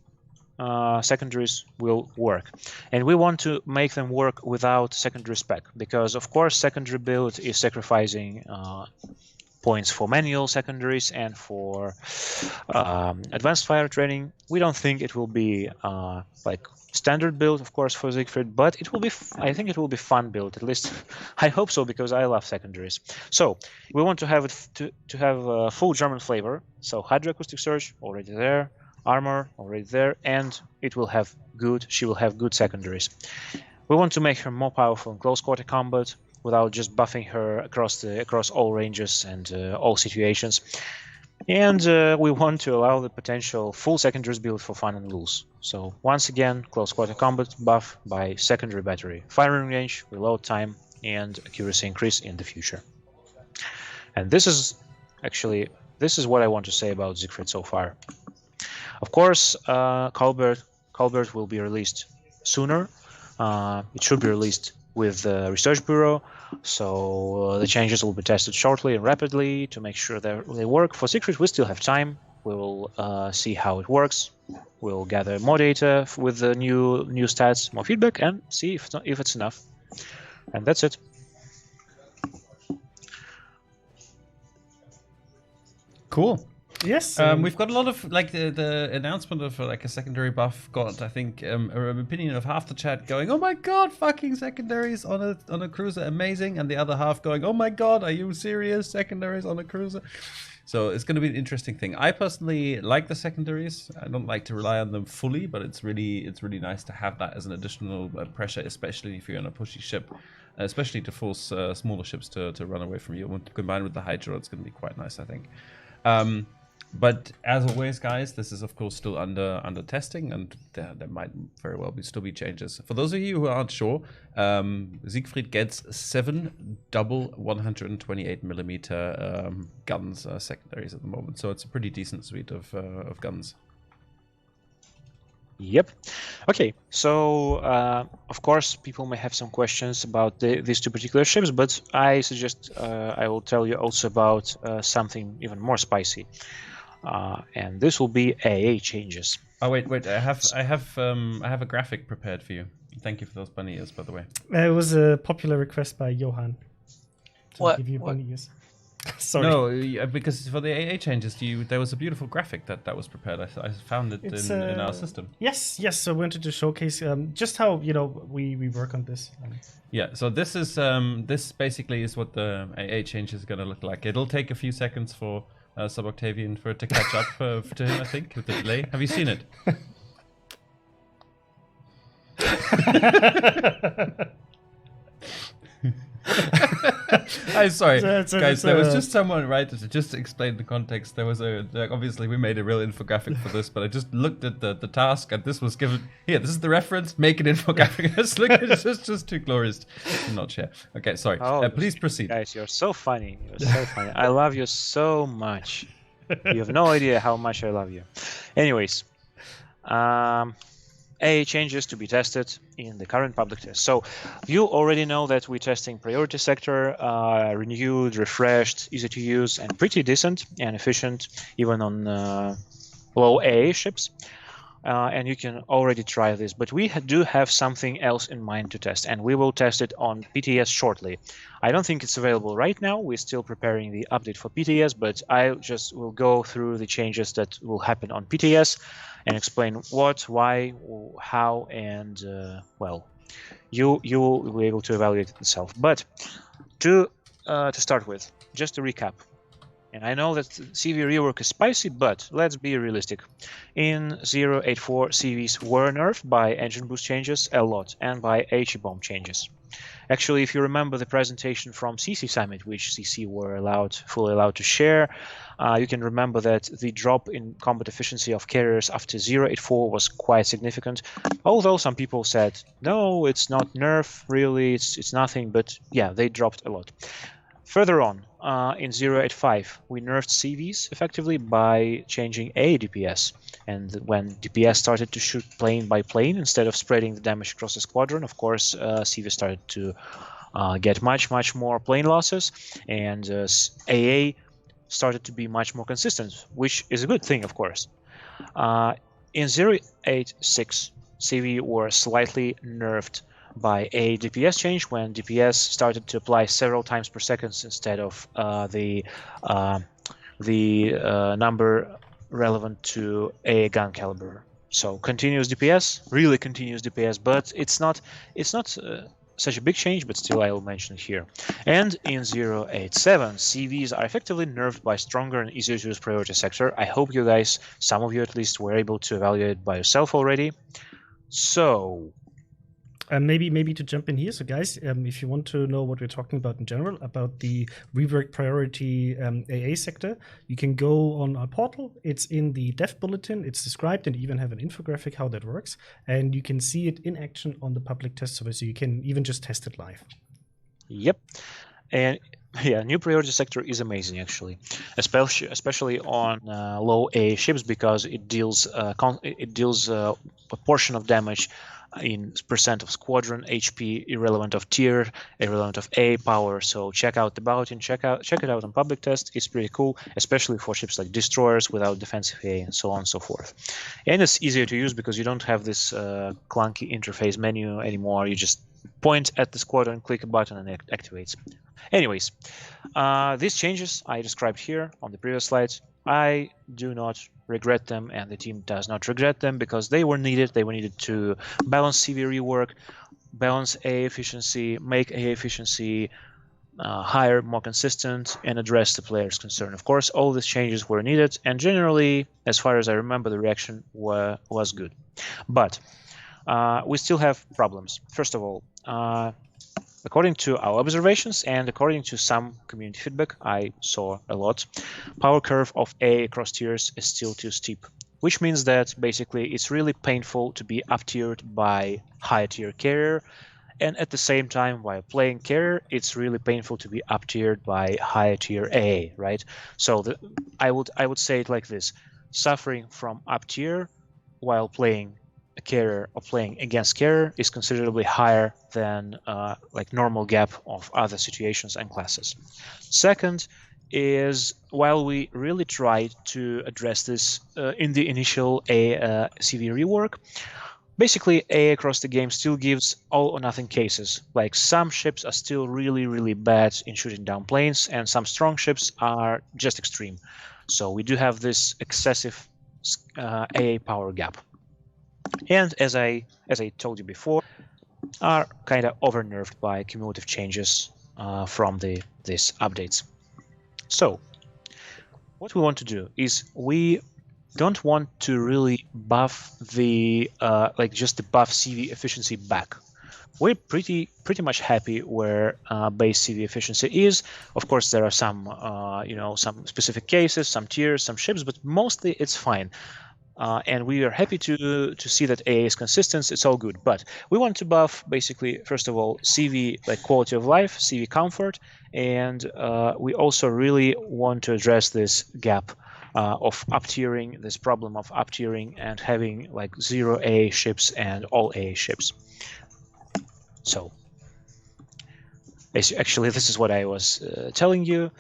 secondaries will work, and we want to make them work without secondary spec, because of course secondary build is sacrificing points for manual secondaries and for advanced fire training. We don't think it will be like standard build, of course, for Siegfried, but it will be. I think it will be fun build. At least I hope so, because I love secondaries. So we want to have it to have a full German flavor. So hydroacoustic surge already there, armor already there, and it will have good. She will have good secondaries. We want to make her more powerful in close quarter combat without just buffing her across all ranges and all situations. And we want to allow the potential full secondaries build for fun and rules. So once again, close quarter combat buff by secondary battery, firing range, reload time, and accuracy increase in the future. And this is what I want to say about Siegfried so far. Of course, Colbert will be released sooner. It should be released with the research bureau, so the changes will be tested shortly and rapidly to make sure that they work. For Siegfried, we still have time. We will see how it works. We'll gather more data with the new stats, more feedback, and see if it's enough. And that's it. Cool. Yes, we've got a lot of the announcement of a secondary buff got, I think, an opinion of half the chat going, "Oh my god, fucking secondaries on a cruiser, amazing," and the other half going, "Oh my god, are you serious? Secondaries on a cruiser?" So it's going to be an interesting thing. I personally like the secondaries. I don't like to rely on them fully, but it's really nice to have that as an additional pressure, especially if you're on a pushy ship. especially to force smaller ships to run away from you. Combined with the Hydra, it's going to be quite nice, I think. But as always, guys, this is of course still under testing, and there might very well still be changes. For those of you who aren't sure, Siegfried gets 7 double 128mm guns secondaries at the moment, so it's a pretty decent suite of guns. Yep. Okay, so of course people may have some questions about these two particular ships, but I suggest I will tell you also about something even more spicy. And this will be AA changes. Oh wait! I have a graphic prepared for you. Thank you for those bunny ears, by the way. It was a popular request by Johan to give you bunny ears. Sorry. No, because for the AA changes, there was a beautiful graphic that was prepared. I found it in our system. Yes. So I wanted to showcase just how we work on this. Yeah. So this is this basically is what the AA change is going to look like. It'll take a few seconds for Sub-Octavian for it to catch up to him, I think, with the delay. Have you seen it? I'm sorry, guys. There was just someone to just explain the context. There was obviously we made a real infographic for this, but I just looked at the task, and this was given. Here, this is the reference. Make an infographic. It's just too glorious to not share. Okay, sorry. Please proceed. Guys, you're so funny. You're so funny. I love you so much. You have no idea how much I love you. Anyways, AA changes to be tested in the current public test. So you already know that we're testing priority sector, renewed, refreshed, easy to use, and pretty decent and efficient, even on low AA ships. And you can already try this, but we do have something else in mind to test, and we will test it on PTS shortly. I don't think it's available right now. We're still preparing the update for PTS, but I just will go through the changes that will happen on PTS and explain what, why, how, and well, you will be able to evaluate it yourself. But to start with, just to recap. And I know that CV rework is spicy, but let's be realistic. In 084, CVs were nerfed by engine boost changes a lot and by HE bomb changes. Actually, if you remember the presentation from CC Summit, which CC were fully allowed to share, you can remember that the drop in combat efficiency of carriers after 084 was quite significant. Although some people said, no, it's not nerf, really, it's nothing, but yeah, they dropped a lot. Further on, in 085, we nerfed CVs effectively by changing A DPS. And when DPS started to shoot plane by plane instead of spreading the damage across the squadron, of course, CVs started to get much more plane losses, and AA started to be much more consistent, which is a good thing, of course. In 086, CV were slightly nerfed by a DPS change when DPS started to apply several times per second instead of the number relevant to a gun caliber. So continuous DPS, really continuous DPS, but it's not such a big change, but still I will mention it here. And in 087, CVs are effectively nerfed by stronger and easier to use priority sector. I hope you guys, some of you at least, were able to evaluate by yourself already. So maybe to jump in here, so guys, if you want to know what we're talking about in general, about the rework priority AA sector, you can go on our portal. It's in the dev bulletin. It's described, and even have an infographic how that works. And you can see it in action on the public test server, so you can even just test it live. Yep. And yeah, new priority sector is amazing, actually, especially on low AA ships, because it deals a portion of damage in percent of squadron, HP, irrelevant of tier, irrelevant of A power. So check out the bulletin, check it out on public test. It's pretty cool, especially for ships like destroyers without defensive A and so on and so forth. And it's easier to use because you don't have this clunky interface menu anymore. You just point at the squadron, click a button, and it activates. Anyways, these changes I described here on the previous slides, I do not regret them, and the team does not regret them, because they were needed. They were needed to balance CV rework, balance A efficiency, make A efficiency higher, more consistent, and address the player's concern. Of course, all these changes were needed, and generally, as far as I remember, the reaction was good. But we still have problems. First of all, according to our observations and according to some community feedback I saw a lot, power curve of A across tiers is still too steep, which means that basically it's really painful to be up-tiered by higher tier carrier, and at the same time, while playing carrier, it's really painful to be up-tiered by higher tier AA, right? So I would say it like this: suffering from up-tier while playing a carrier or playing against carrier is considerably higher than like normal gap of other situations and classes. Second is, while we really tried to address this in the initial CV rework, basically A across the game still gives all or nothing cases. Like some ships are still really bad in shooting down planes, and some strong ships are just extreme. So we do have this excessive AA power gap. And as I told you before, are kind of overnerved by cumulative changes from these updates. So what we want to do is we don't want to really buff the like just the buff CV efficiency back. We're pretty much happy where base CV efficiency is. Of course, there are some some specific cases, some tiers, some ships, but mostly it's fine. And we are happy to see that AA is consistent. It's all good, but we want to buff basically first of all CV like quality of life, CV comfort, and we also really want to address this gap of up-tiering, this problem of up-tiering and having like 0 AA ships and all AA ships. So actually, this is what I was telling you.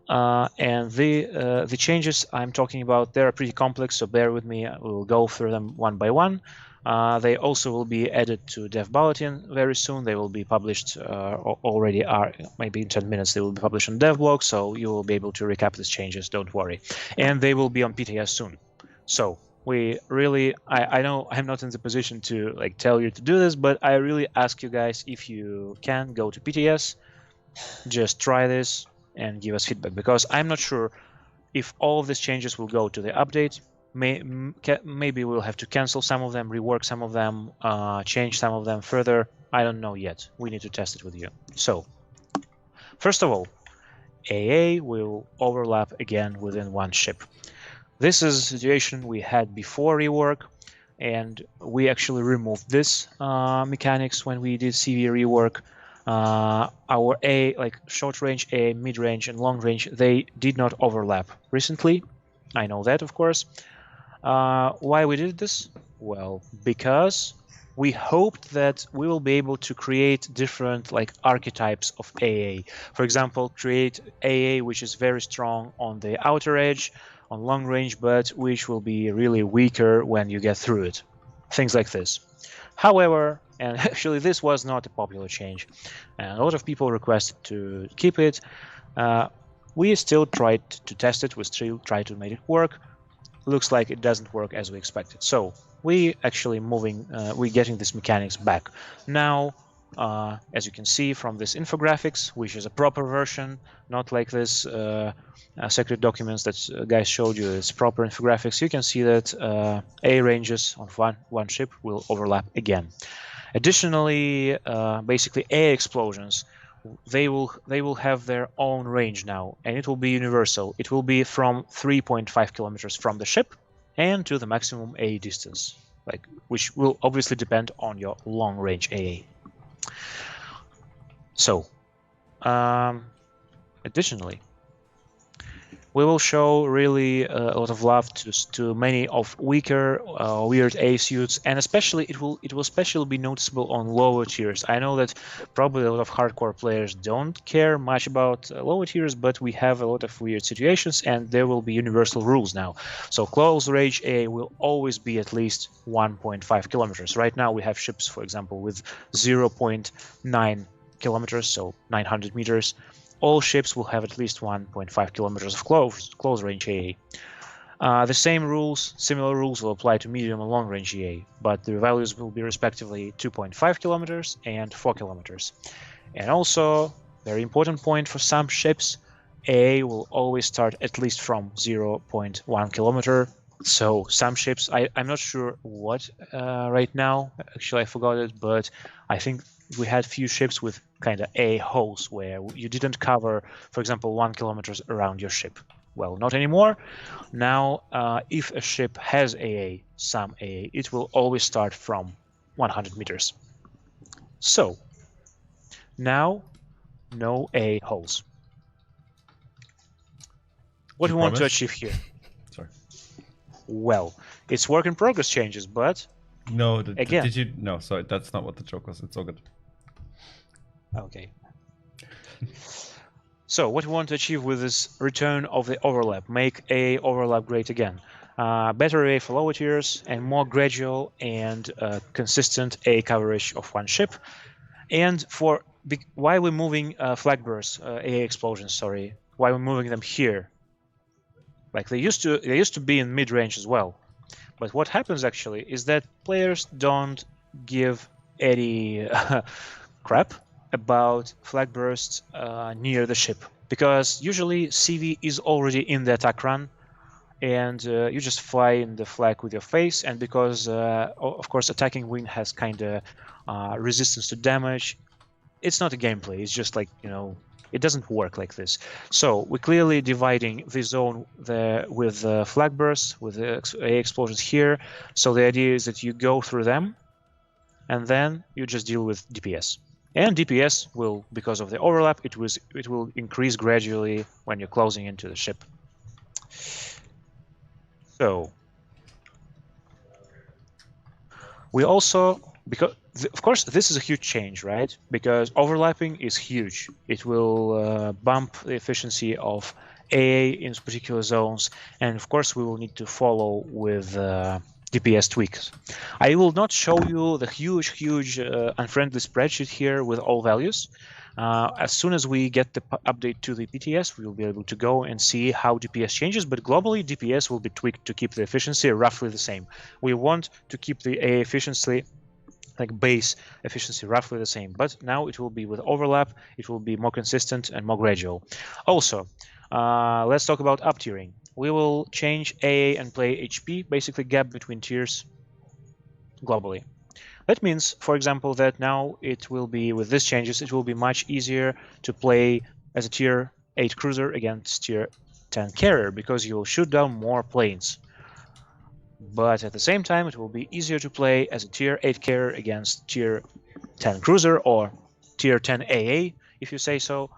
And the changes I'm talking about, they are pretty complex, so bear with me. We'll go through them one by one. They also will be added to Dev Bulletin very soon. They will be published already, maybe in 10 minutes they will be published on Dev blog, so you will be able to recap these changes, don't worry. And they will be on PTS soon. So we really, I know I'm not in the position to like tell you to do this, but I really ask you guys, if you can, go to PTS, just try this and give us feedback, because I'm not sure if all of these changes will go to the update. Maybe we'll have to cancel some of them, rework some of them, change some of them further. I don't know yet. We need to test it with you. So first of all, AA will overlap again within one ship. This is a situation we had before rework, and we actually removed this mechanics when we did CV rework. Our A, like short range A, mid range, and long range, they did not overlap recently. I know that, of course. Why we did this? Well, because we hoped that we will be able to create different like archetypes of AA. For example, create AA which is very strong on the outer edge, on long range, but which will be really weaker when you get through it. Things like this. However, and actually this was not a popular change, and a lot of people requested to keep it. We still tried to test it, we still tried to make it work. Looks like it doesn't work as we expected. So we actually we're getting these mechanics back. Now, as you can see from this infographics, which is a proper version, not like this secret documents that guys showed you, it's proper infographics. You can see that A ranges on one ship will overlap again. Additionally, basically A explosions, they will have their own range now, and it will be universal. It will be from 3.5 kilometers from the ship and to the maximum A distance, like which will obviously depend on your long range AA. So, additionally, we will show really a lot of love to many of weaker, weird A suits, and especially it will especially be noticeable on lower tiers. I know that probably a lot of hardcore players don't care much about lower tiers, but we have a lot of weird situations, and there will be universal rules now. So close range A will always be at least 1.5 kilometers. Right now we have ships, for example, with 0.9 kilometers, so 900 meters. All ships will have at least 1.5 kilometers of close range AA. The same rules, similar rules will apply to medium and long range AA, but the values will be respectively 2.5 kilometers and 4 kilometers. And also, very important point for some ships, AA will always start at least from 0.1 kilometer. So some ships, I'm not sure what right now, actually I forgot it, but I think we had few ships with kind of A holes where you didn't cover, for example, 1 kilometer around your ship. Well, not anymore. Now, if a ship has AA, some AA, it will always start from 100 meters. So, now, no A holes. What do we want to achieve here? Sorry. Well, it's work in progress changes, but No, again. did you? No, sorry, that's not what the joke was. It's all good. Okay. So what we want to achieve with this return of the overlap, make AA overlap great again. Better AA for lower tiers and more gradual and consistent AA coverage of one ship. And for why we're moving flag bursts, AA explosions, sorry, why we're moving them here? Like they used to be in mid-range as well. But what happens actually is that players don't give any crap about flag bursts near the ship, because usually CV is already in the attack run, and you just fly in the flag with your face, and because of course attacking wing has kind of resistance to damage, it's not a gameplay, it's just like, you know, it doesn't work like this. So we're clearly dividing the zone with flag bursts, with the AA explosions here. So the idea is that you go through them and then you just deal with DPS. And DPS will, because of the overlap, it will increase gradually when you're closing into the ship. So we also, because of course this is a huge change, right? Because overlapping is huge. It will bump the efficiency of AA in particular zones, and of course we will need to follow with DPS tweaks. I will not show you the huge unfriendly spreadsheet here with all values. As soon as we get the update to the PTS, we will be able to go and see how DPS changes, but globally DPS will be tweaked to keep the efficiency roughly the same. We want to keep the AA efficiency, like base efficiency, roughly the same, but now it will be with overlap, it will be more consistent and more gradual. Also, let's talk about up tiering. We will change AA and play HP, basically gap between tiers globally. That means, for example, that now it will be, with these changes, it will be much easier to play as a tier 8 cruiser against tier 10 carrier, because you will shoot down more planes. But at the same time, it will be easier to play as a tier 8 carrier against tier 10 cruiser or tier 10 AA, if you say so,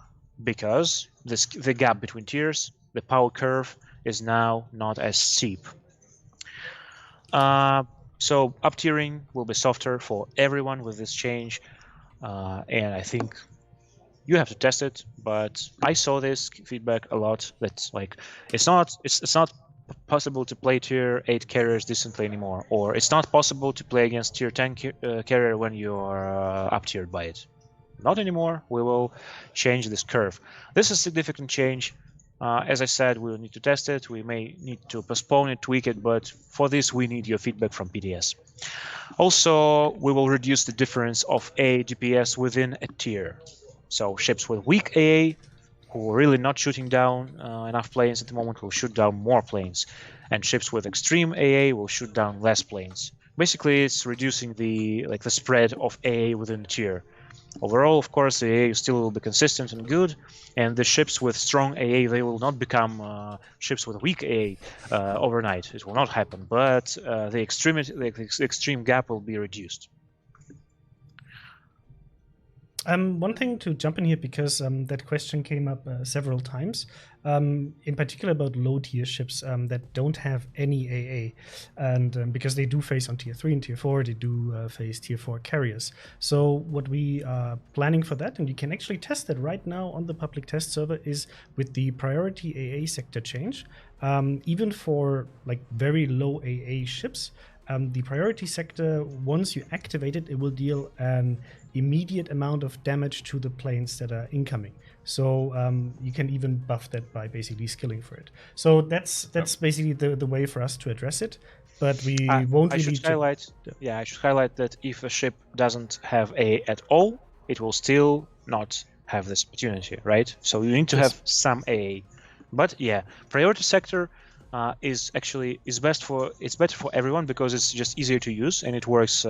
because the gap between tiers, the power curve, is now not as steep. So up tiering will be softer for everyone with this change, and I think you have to test it. But I saw this feedback a lot. That's like it's not possible to play tier 8 carriers decently anymore, or it's not possible to play against tier 10 carrier when you're up tiered by it. Not anymore. We will change this curve. This is a significant change. As I said, we'll need to test it. We may need to postpone it, tweak it, but for this we need your feedback from PTS. Also, we will reduce the difference of AA DPS within a tier. So ships with weak AA, who are really not shooting down enough planes at the moment, will shoot down more planes, and ships with extreme AA will shoot down less planes. Basically, it's reducing the spread of AA within the tier. Overall, of course, the AA still will be consistent and good, and the ships with strong AA, they will not become ships with weak AA overnight. It will not happen, but the extreme gap will be reduced. One thing to jump in here, because that question came up several times, in particular about low tier ships that don't have any AA, and because they do face on tier 3 and tier 4, they do face tier 4 carriers. So what we are planning for that, and you can actually test it right now on the public test server, is with the priority AA sector change. Even for like very low AA ships, the priority sector, once you activate it, it will deal an immediate amount of damage to the planes that are incoming. So you can even buff that by basically skilling for it. So that's basically the way for us to address it. But we won't really. I should highlight that if a ship doesn't have A at all, it will still not have this opportunity, right? So you need to have some AA. But yeah, priority sector, is better for everyone because it's just easier to use and it works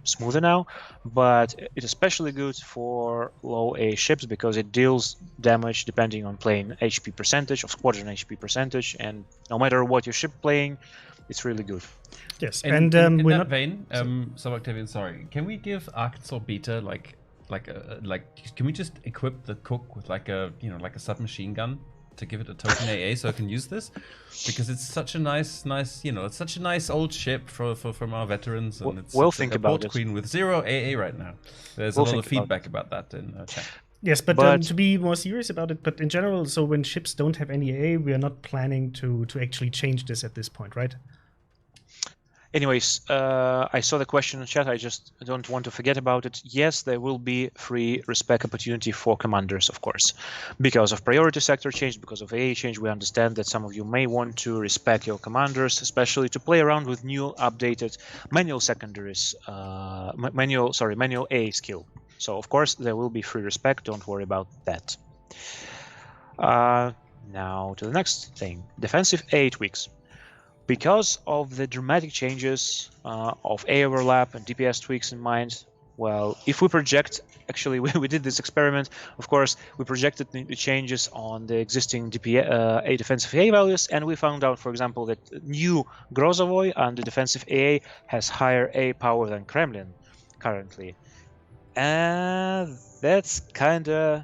smoother now. But it's especially good for low A ships because it deals damage depending on plane HP percentage, of squadron HP percentage, and no matter what your ship playing, it's really good. Yes, And and in we're that not. vein, so Octavian, sorry, can we give Arkansas Beta can we just equip the cook with like a submachine gun to give it a token AA so I can use this? Because it's such a nice it's such a nice old ship from our veterans, and it's think a about port it. queen with 0 AA right now. There's We'll a lot of think about feedback about that in chat. Yes, but But- to be more serious about it, but in general, so when ships don't have any AA, we are not planning to actually change this at this point, right? Anyways, I saw the question in chat. I just don't want to forget about it. Yes, there will be free respec opportunity for commanders, of course. Because of priority sector change, because of AA change, we understand that some of you may want to respec your commanders, especially to play around with new updated manual secondaries, manual AA skill. So, of course, there will be free respec. Don't worry about that. Now to the next thing. Defensive AA tweaks. Because of the dramatic changes of A overlap and DPS tweaks in mind, well, if we project, actually we did this experiment, of course, we projected the changes on the existing A defensive A values, and we found out, for example, that new Grozovoi under defensive AA has higher A power than Kremlin currently. And that's kind of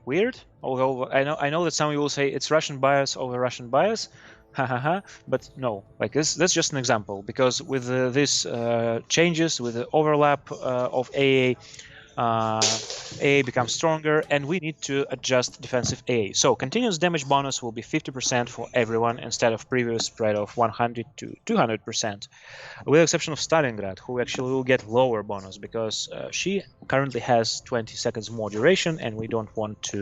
weird, although I know that some of you will say it's Russian bias over Russian bias. But no, like that's just an example, because with these changes, with the overlap of AA, AA becomes stronger, and we need to adjust defensive AA. So continuous damage bonus will be 50% for everyone instead of previous spread of 100 to 200%, with the exception of Stalingrad, who actually will get lower bonus because she currently has 20 seconds more duration, and we don't want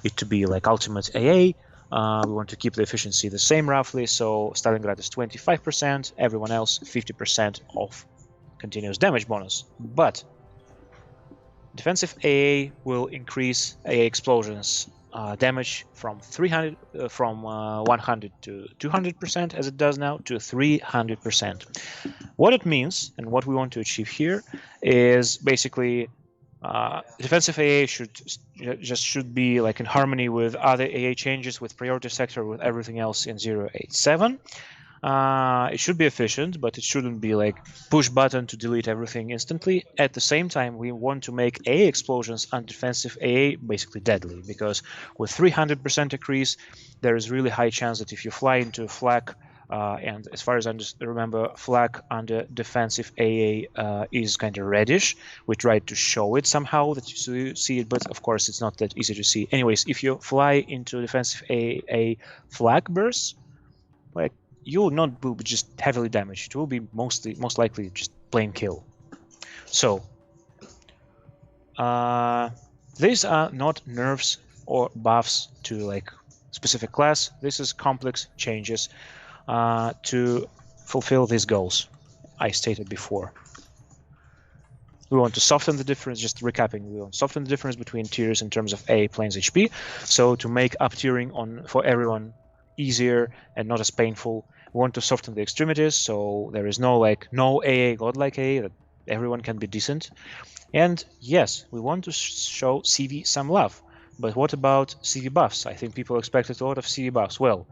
it to be like ultimate AA. We want to keep the efficiency the same roughly, so Stalingrad is 25%, everyone else 50% of continuous damage bonus. But defensive AA will increase AA explosions damage from 100 to 200%, as it does now, to 300%. What it means and what we want to achieve here is basically defensive AA should be like in harmony with other AA changes, with priority sector, with everything else in 087. It should be efficient, but it shouldn't be like push button to delete everything instantly. At the same time, we want to make AA explosions on defensive AA basically deadly, because with 300% increase, there is really high chance that if you fly into a flak, and as far as I remember, flag under defensive AA is kind of reddish. We tried to show it somehow that you see it, but of course it's not that easy to see. Anyways, if you fly into defensive AA flag bursts, like you will not be just heavily damaged. It will be most likely just plain kill. So these are not nerfs or buffs to like specific class. This is complex changes to fulfill these goals I stated before. We want to soften the difference, just recapping, we want to soften the difference between tiers in terms of A planes HP, so to make up tiering for everyone easier and not as painful. We want to soften the extremities, so there is no AA godlike AA, that everyone can be decent. And yes, we want to show CV some love, but what about CV buffs? I think people expected a lot of CV buffs. Well,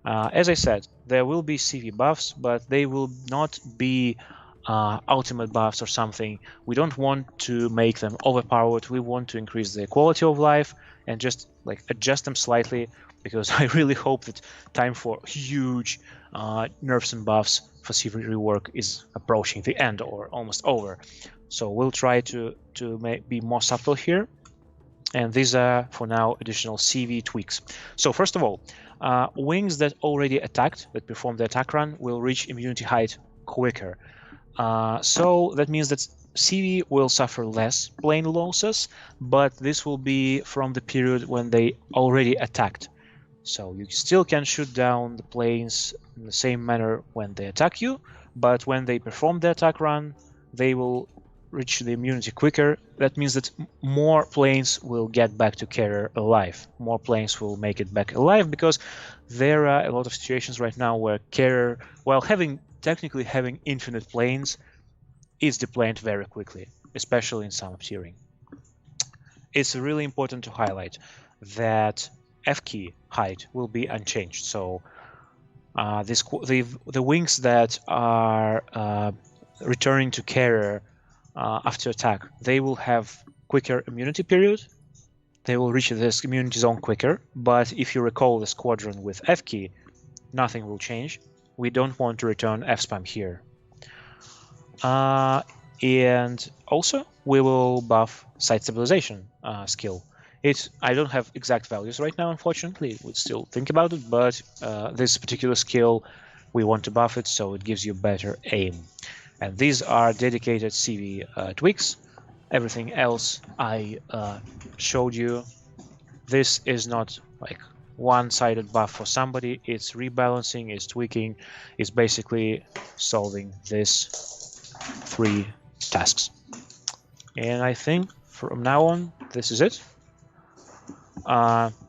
as I said, there will be CV buffs, but they will not be ultimate buffs or something. We don't want to make them overpowered. We want to increase the quality of life and just like adjust them slightly, because I really hope that time for huge nerfs and buffs for CV rework is approaching the end or almost over. So we'll try to be more subtle here. And these are, for now, additional CV tweaks. So first of all, wings that already attacked, that performed the attack run, will reach immunity height quicker. So that means that CV will suffer less plane losses, but this will be from the period when they already attacked. So you still can shoot down the planes in the same manner when they attack you, but when they perform the attack run, they will reach the immunity quicker, that means that more planes will get back to carrier alive. More planes will make it back alive, because there are a lot of situations right now where carrier, while technically having infinite planes, is deplaned very quickly, especially in summer tiering. It's really important to highlight that F key height will be unchanged. So the wings that are returning to carrier after attack, they will have quicker immunity period. They will reach this immunity zone quicker. But if you recall the squadron with F key, nothing will change. We don't want to return F spam here. And also we will buff site stabilization skill. I don't have exact values right now, unfortunately. We'd still think about it, but this particular skill, we want to buff it so it gives you better aim. And these are dedicated CV tweaks. Everything else I showed you. This is not like one-sided buff for somebody. It's rebalancing, it's tweaking, it's basically solving these 3 tasks. And I think from now on, this is it.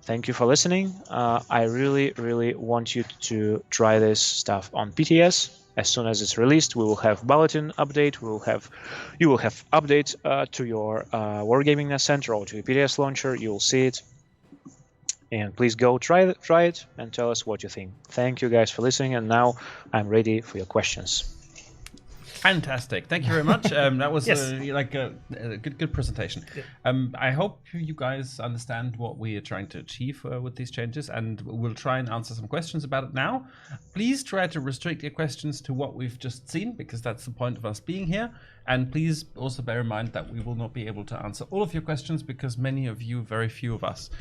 Thank you for listening. I really want you to try this stuff on PTS. As soon as it's released, we will have bulletin update. You will have update to your Wargaming Center or to your PTS launcher. You will see it. And please go try it and tell us what you think. Thank you guys for listening. And now I'm ready for your questions. Fantastic! Thank you very much. That was Yes. a good presentation. I hope you guys understand what we are trying to achieve with these changes, and we'll try and answer some questions about it now. Please try to restrict your questions to what we've just seen, because that's the point of us being here. And please also bear in mind that we will not be able to answer all of your questions, because many of you, very few of us.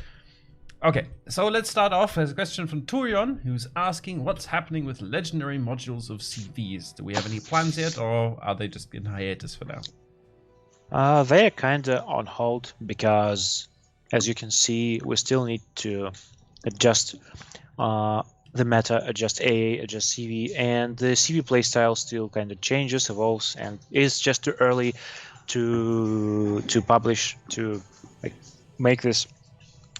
Okay, so let's start off. There's a question from Turion, who's asking what's happening with legendary modules of CVs. Do we have any plans yet, or are they just in hiatus for now? They're kind of on hold because, as you can see, we still need to adjust the meta, adjust AA, adjust CV, and the CV playstyle still kind of changes, evolves, and it's just too early to publish, to make this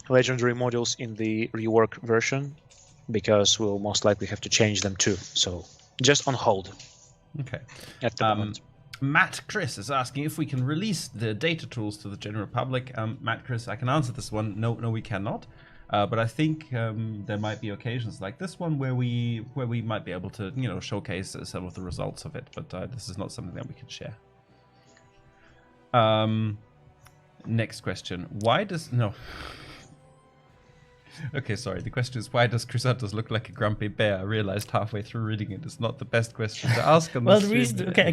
legendary modules in the rework version, because we'll most likely have to change them too. So just on hold. Okay. At the moment. Matt Chris is asking if we can release the data tools to the general public. Matt Chris, I can answer this one. No, we cannot. But I think there might be occasions like this one where we might be able to, showcase some of the results of it. But this is not something that we can share. Next question. Okay, sorry. The question is, why does Chrysanthus look like a grumpy bear? I realized halfway through reading it, it's not the best question to ask. On Well, the the reason. stream. Okay, I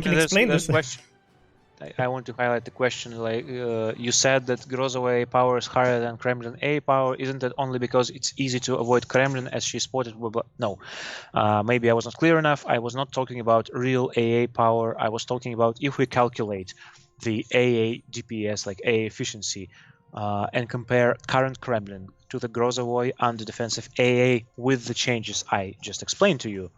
can explain this. Question. I want to highlight the question. You said that Grozovay power is higher than Kremlin A power. Isn't that only because it's easy to avoid Kremlin, as she spotted? No. Maybe I was not clear enough. I was not talking about real AA power. I was talking about if we calculate the AA DPS, like AA efficiency, and compare current Kremlin to the Grozovoi under defensive AA with the changes I just explained to you,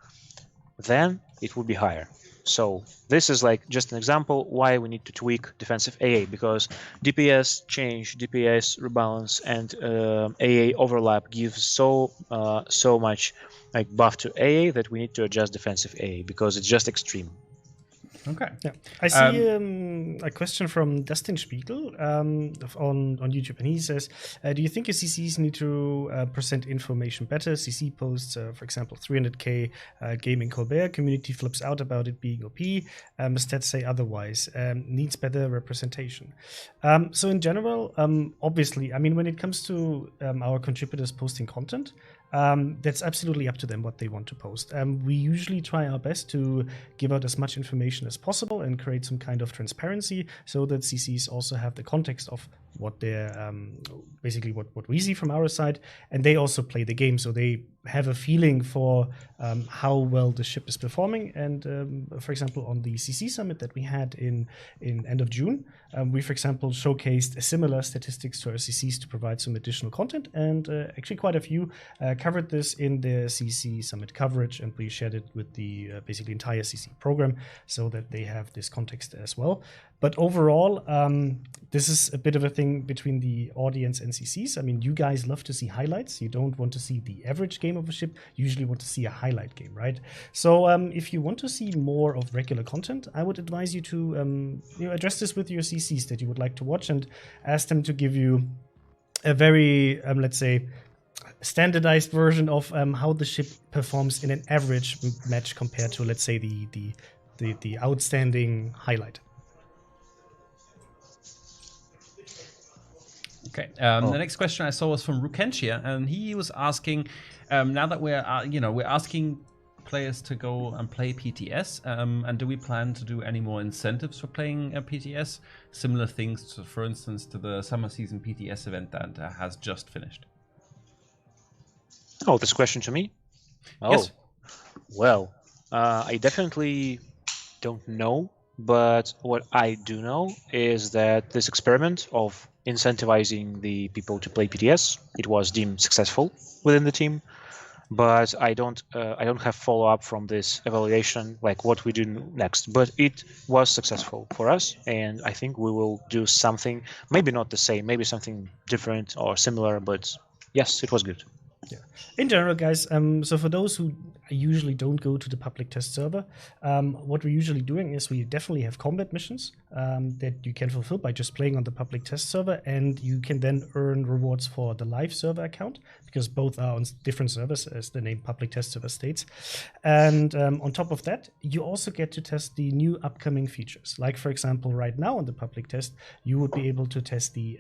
then it would be higher. So this is just an example why we need to tweak defensive AA, because DPS change, DPS rebalance, and AA overlap gives so much buff to AA that we need to adjust defensive AA, because it's just extreme. Okay. Yeah, I see a question from Dustin Spiegel on YouTube, and he says, "Do you think your CCs need to present information better? CC posts, for example, 300k gaming Colbert. Community flips out about it being OP. Stats say otherwise. Needs better representation." So in general, obviously, when it comes to our contributors posting content, that's absolutely up to them what they want to post. We usually try our best to give out as much information as possible and create some kind of transparency so that CCs also have the context of what they're basically what we see from our side, and they also play the game, so they have a feeling for how well the ship is performing. And for example, on the CC summit that we had in end of June, we for example showcased similar statistics to our CCs to provide some additional content, and actually quite a few covered this in the CC summit coverage, and we shared it with the basically entire CC program so that they have this context as well. But overall, this is a bit of a thing between the audience and CCs. I mean, you guys love to see highlights. You don't want to see the average game of a ship. You usually want to see a highlight game, right? So if you want to see more of regular content, I would advise you to address this with your CCs that you would like to watch and ask them to give you a very, let's say, standardized version of how the ship performs in an average match compared to, let's say, the outstanding highlight. Okay. The next question I saw was from Rukentia, and he was asking, now that we're asking players to go and play PTS, and do we plan to do any more incentives for playing PTS? Similar things, to, for instance, to the summer season PTS event that has just finished. Oh, this question to me? Oh, yes. Well, I definitely don't know, but what I do know is that this experiment of incentivizing the people to play PTS, it was deemed successful within the team, but I don't have follow-up from this evaluation, like what we do next. But it was successful for us, and I think we will do something, maybe not the same, maybe something different or similar, but yes, it was good. Yeah. In general, guys, so for those who usually don't go to the public test server, what we're usually doing is we definitely have combat missions that you can fulfill by just playing on the public test server, and you can then earn rewards for the live server account, because both are on different servers, as the name public test server states. And on top of that, you also get to test the new upcoming features. Like, for example, right now on the public test, you would be able to test the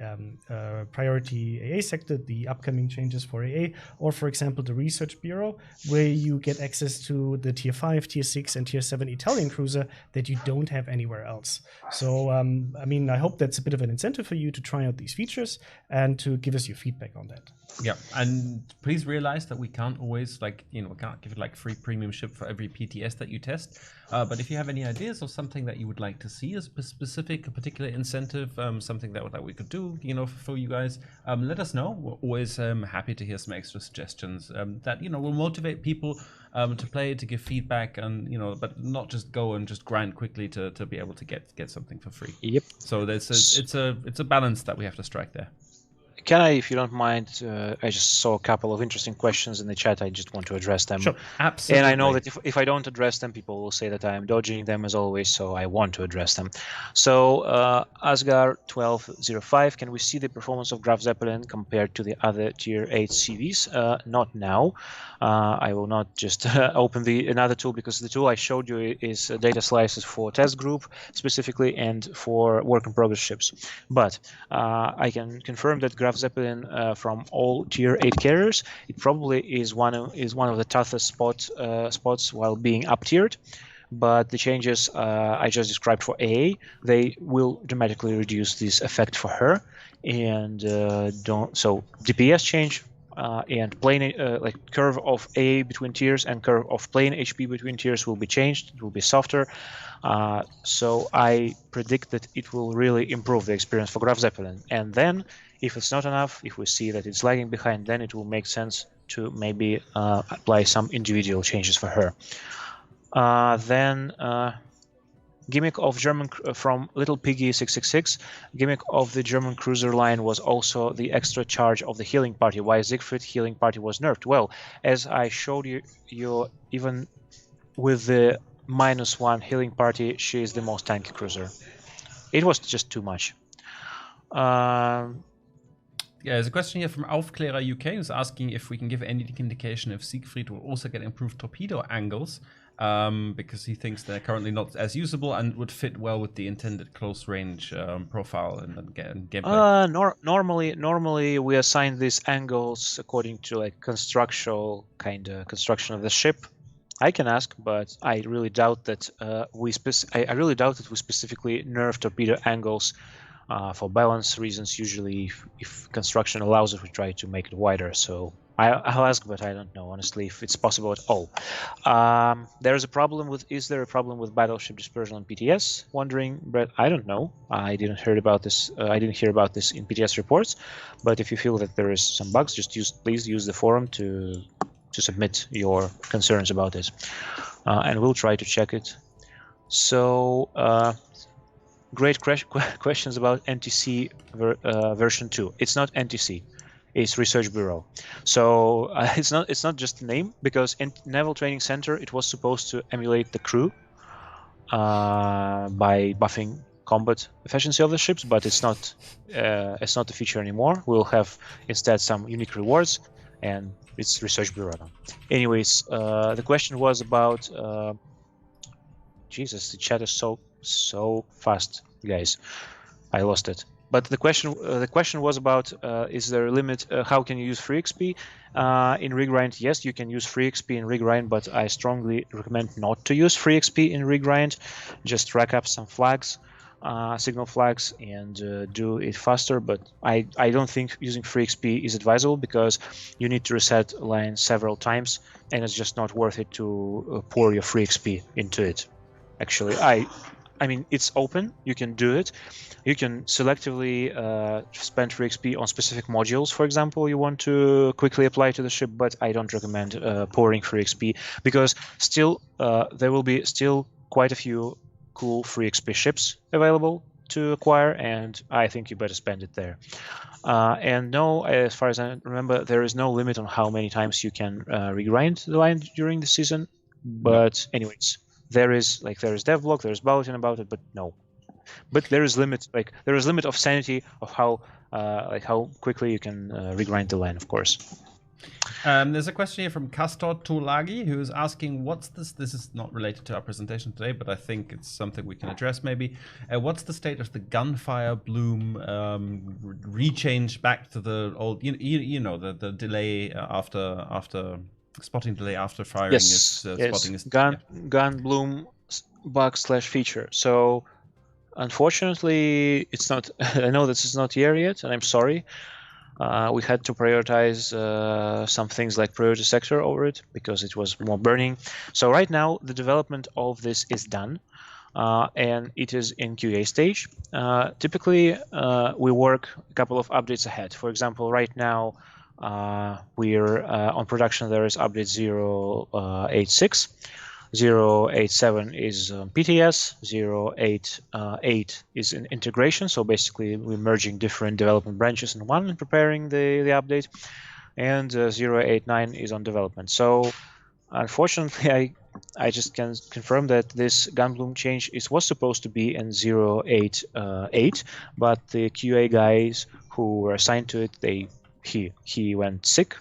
priority AA sector, the upcoming changes for AA, or for example, the Research Bureau, where you get access to the Tier 5, Tier 6, and Tier 7 Italian cruiser that you don't have anywhere else. So, I mean, I hope that's a bit of an incentive for you to try out these features and to give us your feedback on that. Yeah, and please realize that we can't always, we can't give it like free premium ship for every PTS that you test. But if you have any ideas of something that you would like to see as a particular incentive, something that we could do, for you guys, let us know. We're always happy to hear some extra suggestions that will motivate people to play, to give feedback, and but not just go and just grind quickly to be able to get something for free. Yep. So it's a balance that we have to strike there. Can I, if you don't mind, I just saw a couple of interesting questions in the chat. I just want to address them. Sure, absolutely. And I know that if I don't address them, people will say that I am dodging them as always, so I want to address them. So, Asgar1205, can we see the performance of Graf Zeppelin compared to the other Tier 8 CVs? Not now. I will not just open another tool, because the tool I showed you is data slices for test group specifically and for work in progress ships. But I can confirm that Graf Zeppelin from all Tier 8 carriers, it probably is one of the toughest spots while being up tiered. But the changes I just described for AA, they will dramatically reduce this effect for her, and so DPS change. And plane like curve of AA between tiers and curve of plane HP between tiers will be changed. It will be softer. So I predict that it will really improve the experience for Graf Zeppelin. And then, if it's not enough, if we see that it's lagging behind, then it will make sense to maybe apply some individual changes for her. Then gimmick of German from Little Piggy 666. Gimmick of the German cruiser line was also the extra charge of the healing party. Why Siegfried healing party was nerfed? Well, as I showed you, even with the -1 healing party, she is the most tanky cruiser. It was just too much. Yeah, there's a question here from Aufklärer UK who's asking if we can give any indication if Siegfried will also get improved torpedo angles, because he thinks they're currently not as usable and would fit well with the intended close range profile and gameplay. Normally we assign these angles according to like construction of the ship. I can ask, but I really doubt that we specifically nerf torpedo angles For balance reasons, usually if construction allows it, we try to make it wider. So I'll ask, but I don't know honestly if it's possible at all. Is there a problem with battleship dispersion on PTS? Wondering, but I don't know. I didn't hear about this. I didn't hear about this in PTS reports. But if you feel that there is some bugs, please use the forum to submit your concerns about it, and we'll try to check it. So. Great questions about NTC version 2. It's not NTC, it's Research Bureau. So it's not just a name, because in Naval Training Center it was supposed to emulate the crew by buffing combat efficiency of the ships, but it's not a feature anymore. We'll have instead some unique rewards, and it's Research Bureau now. Anyways, the question was about. Jesus, the chat is so fast, guys. I lost it. But the question was about is there a limit? How can you use free XP in regrind? Yes, you can use free XP in regrind, but I strongly recommend not to use free XP in regrind. Just rack up some flags, signal flags, and do it faster. But I don't think using free XP is advisable, because you need to reset line several times, and it's just not worth it to pour your free XP into it. Actually, I mean, it's open. You can do it. You can selectively spend free XP on specific modules, for example, you want to quickly apply to the ship, but I don't recommend pouring free XP, because still there will be still quite a few cool free XP ships available to acquire, and I think you better spend it there. And no, as far as I remember, there is no limit on how many times you can regrind the line during the season. But anyways. There is devlog, there is bulletin about it, but no. But there is limit of sanity of how quickly you can regrind the line, of course. There's a question here from Castor Tulagi, who is asking, what's this? This is not related to our presentation today, but I think it's something we can address maybe. What's the state of the gunfire bloom rechange back to the old? You know, the delay after. Spotting delay after firing spotting is gun bloom bug / feature. So unfortunately it's not. I know this is not here yet, and I'm sorry. We had to prioritize some things like priority sector over it because it was more burning. So right now the development of this is done, and it is in QA stage. Typically we work a couple of updates ahead. For example, right now we're on production. There is update 086, 087 is PTS, 088 is an integration. So basically we're merging different development branches in one and preparing the update, and 089 is on development. So unfortunately I just can confirm that this gun bloom change was supposed to be in 088, but the QA guys who were assigned to it, he went sick,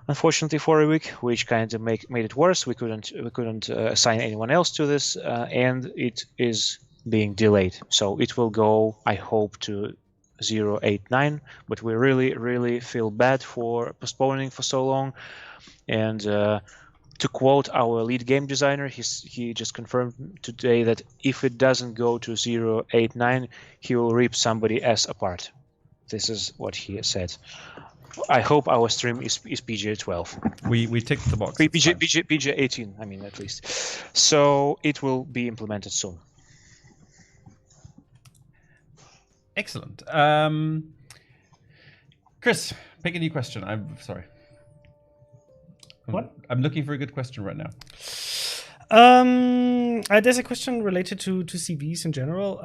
unfortunately, for a week, which kind of made it worse. We couldn't assign anyone else to this, and it is being delayed. So it will go, I hope, to 089. But we really feel bad for postponing for so long. And to quote our lead game designer, he just confirmed today that if it doesn't go to 089, he will rip somebody else apart. This is what he said. I hope our stream is PGA 12. We ticked the box. PGA 18, I mean, at least. So it will be implemented soon. Excellent. Chris, pick a new question. I'm sorry. What? I'm looking for a good question right now. There's a question related to CVs in general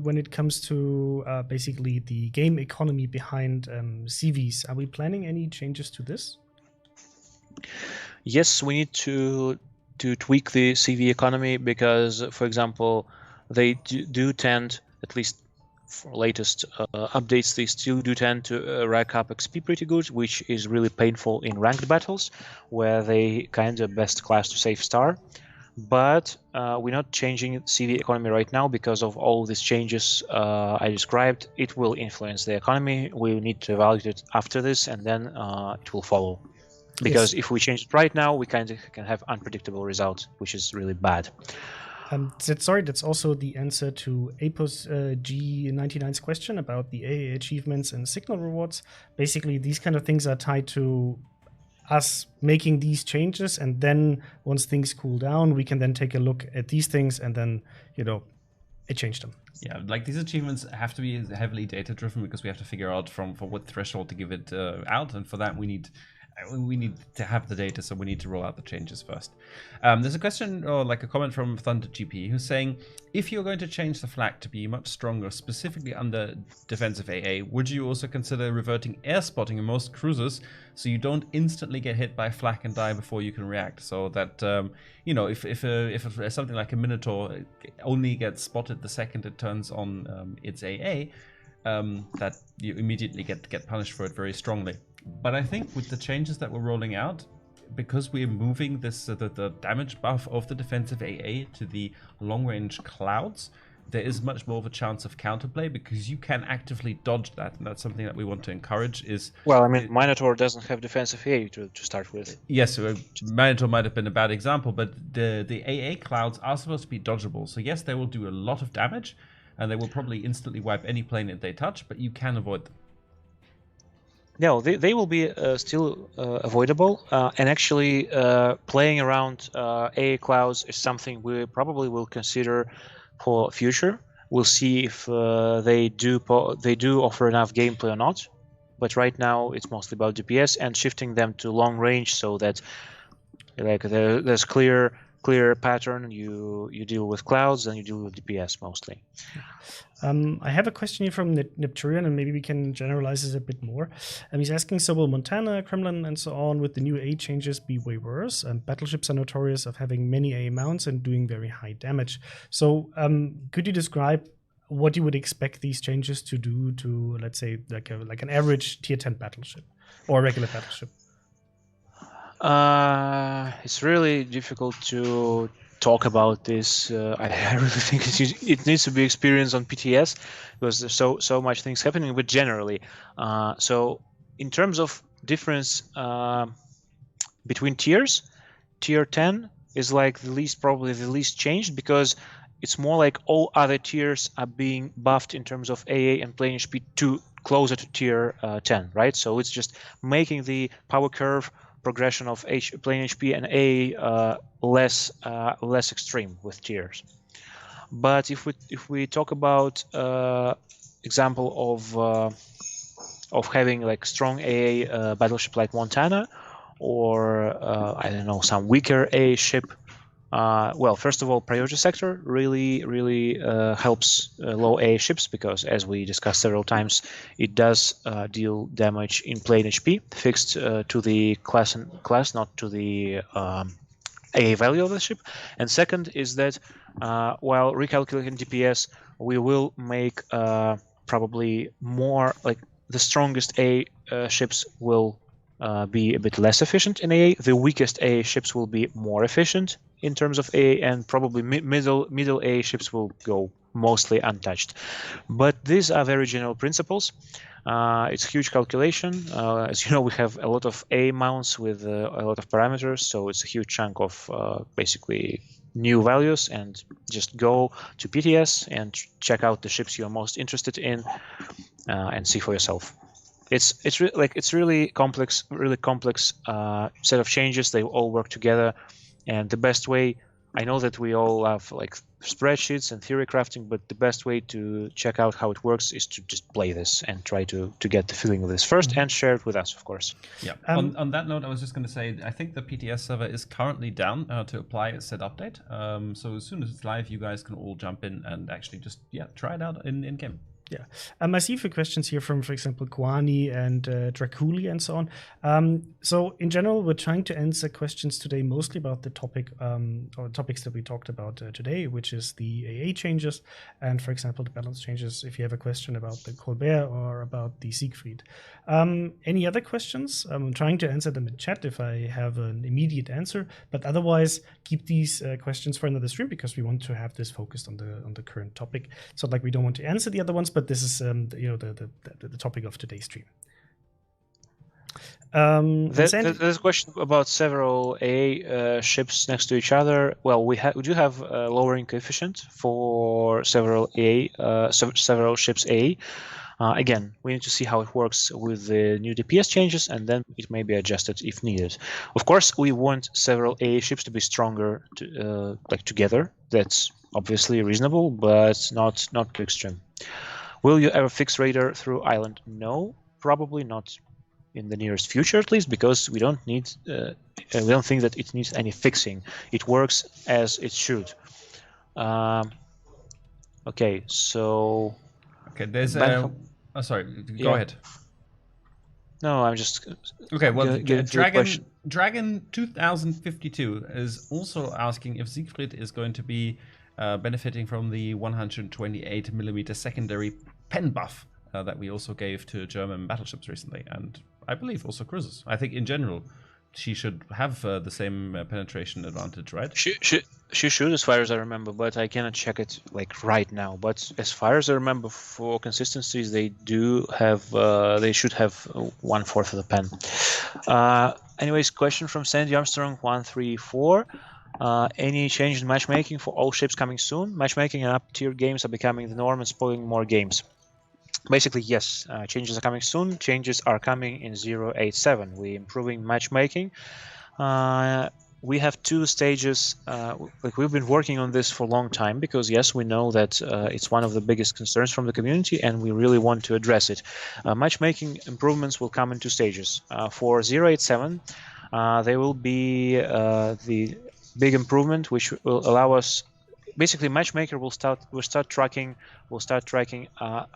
when it comes to basically the game economy behind CVs. Are we planning any changes to this? Yes, we need to tweak the CV economy because, for example, they do tend, at least for latest updates, they still do tend to rack up XP pretty good, which is really painful in ranked battles, where they kind of best class to save star. But we're not changing CV economy right now because of all these changes I described. It will influence the economy. We need to evaluate it after this, and then it will follow. Because if we change it right now, we kind of can have unpredictable results, which is really bad. That's also the answer to Apos G99's question about the AA achievements and signal rewards. Basically, these kind of things are tied to us making these changes, and then once things cool down, we can then take a look at these things and then, change them. Yeah, like these achievements have to be heavily data driven because we have to figure out for what threshold to give it out, and for that we need to have the data, so we need to roll out the changes first. There's a question or like a comment from ThunderGP who's saying, if you're going to change the flak to be much stronger, specifically under defensive AA, would you also consider reverting air spotting in most cruisers so you don't instantly get hit by flak and die before you can react? So that if something like a Minotaur only gets spotted the second it turns on its AA, that you immediately get punished for it very strongly. But I think with the changes that we're rolling out, because we're moving this the damage buff of the defensive AA to the long-range clouds, there is much more of a chance of counterplay because you can actively dodge that, and that's something that we want to encourage. Minotaur doesn't have defensive AA to start with. Yes, Minotaur might have been a bad example, but the AA clouds are supposed to be dodgeable. So yes, they will do a lot of damage, and they will probably instantly wipe any plane that they touch, but you can avoid them. No, they will be still avoidable, and actually playing around AA clouds is something we probably will consider for future. We'll see if they do offer enough gameplay or not, but right now it's mostly about DPS and shifting them to long range so that like there's clear pattern. You deal with clouds and you deal with DPS mostly. I have a question here from Nepturian, and maybe we can generalize this a bit more. He's asking, so will Montana, Kremlin, and so on with the new A changes be way worse? Battleships are notorious of having many A mounts and doing very high damage. So could you describe what you would expect these changes to do to, let's say, like an average tier 10 battleship or a regular battleship? It's really difficult to talk about this. I really think it needs to be experienced on PTS because there's so much things happening. But generally, so in terms of difference between tiers, tier 10 is like probably the least changed because it's more like all other tiers are being buffed in terms of AA and plane HP to closer to tier 10, right? So it's just making the power curve progression of plane HP and A less extreme with tiers. But if we talk about example of having like strong AA battleship like Montana, or I don't know, some weaker AA ship, well, first of all, priority sector really helps low AA ships because, as we discussed several times, it does deal damage in plane HP fixed to the class, not to the AA value of the ship. And second is that while recalculating DPS, we will make probably more like the strongest AA ships will be a bit less efficient in AA. The weakest AA ships will be more efficient in terms of AA, and probably middle AA ships will go mostly untouched. But these are very general principles. It's a huge calculation. As you know, we have a lot of AA mounts with a lot of parameters, so it's a huge chunk of basically new values, and just go to PTS and check out the ships you're most interested in and see for yourself. It's really complex set of changes. They all work together, and the best way, I know that we all have like spreadsheets and theory crafting, but the best way to check out how it works is to just play this and try to get the feeling of this first and share it with us, of course. Yeah. On that note, I was just going to say, I think the PTS server is currently down to apply a set update. So as soon as it's live, you guys can all jump in and actually just try it out in game. Yeah, I see a few questions here from, for example, Guani and Draculi and so on. So in general, we're trying to answer questions today mostly about the topic or topics that we talked about today, which is the AA changes and, for example, the balance changes. If you have a question about the Colbert or about the Siegfried. Any other questions? I'm trying to answer them in chat if I have an immediate answer, but otherwise keep these questions for another stream because we want to have this focused on the current topic. So like we don't want to answer the other ones, but this is the topic of today's stream. There's a question about several A ships next to each other. Well, we do have a lowering coefficient for several several ships A. Again, we need to see how it works with the new DPS changes, and then it may be adjusted if needed. Of course, we want several A ships to be stronger, like together. That's obviously reasonable, but not too extreme. Will you ever fix Raider through Island? No, probably not in the nearest future, at least, because we don't need. We don't think that it needs any fixing. It works as it should. Okay, so. Okay, there's oh, sorry. Go ahead. No, I'm just. Okay, well, Dragon 2052 is also asking if Siegfried is going to be benefiting from the 128mm secondary pen buff that we also gave to German battleships recently, and I believe also cruisers. I think in general she should have the same penetration advantage, right? She should, as far as I remember, but I cannot check it like right now. But as far as I remember, for consistencies, they do have. They should have 1/4 of the pen. Anyways, question from Sandy Armstrong 134. Any change in matchmaking for all ships coming soon? Matchmaking and up-tier games are becoming the norm and spoiling more games. Basically, yes, changes are coming soon. Changes are coming in 087. We're improving matchmaking. We have 2 stages. Like we've been working on this for a long time because, yes, we know that it's one of the biggest concerns from the community, and we really want to address it. Matchmaking improvements will come in 2 stages. For 087, there will be the big improvement, which will allow us. Basically, Matchmaker will start tracking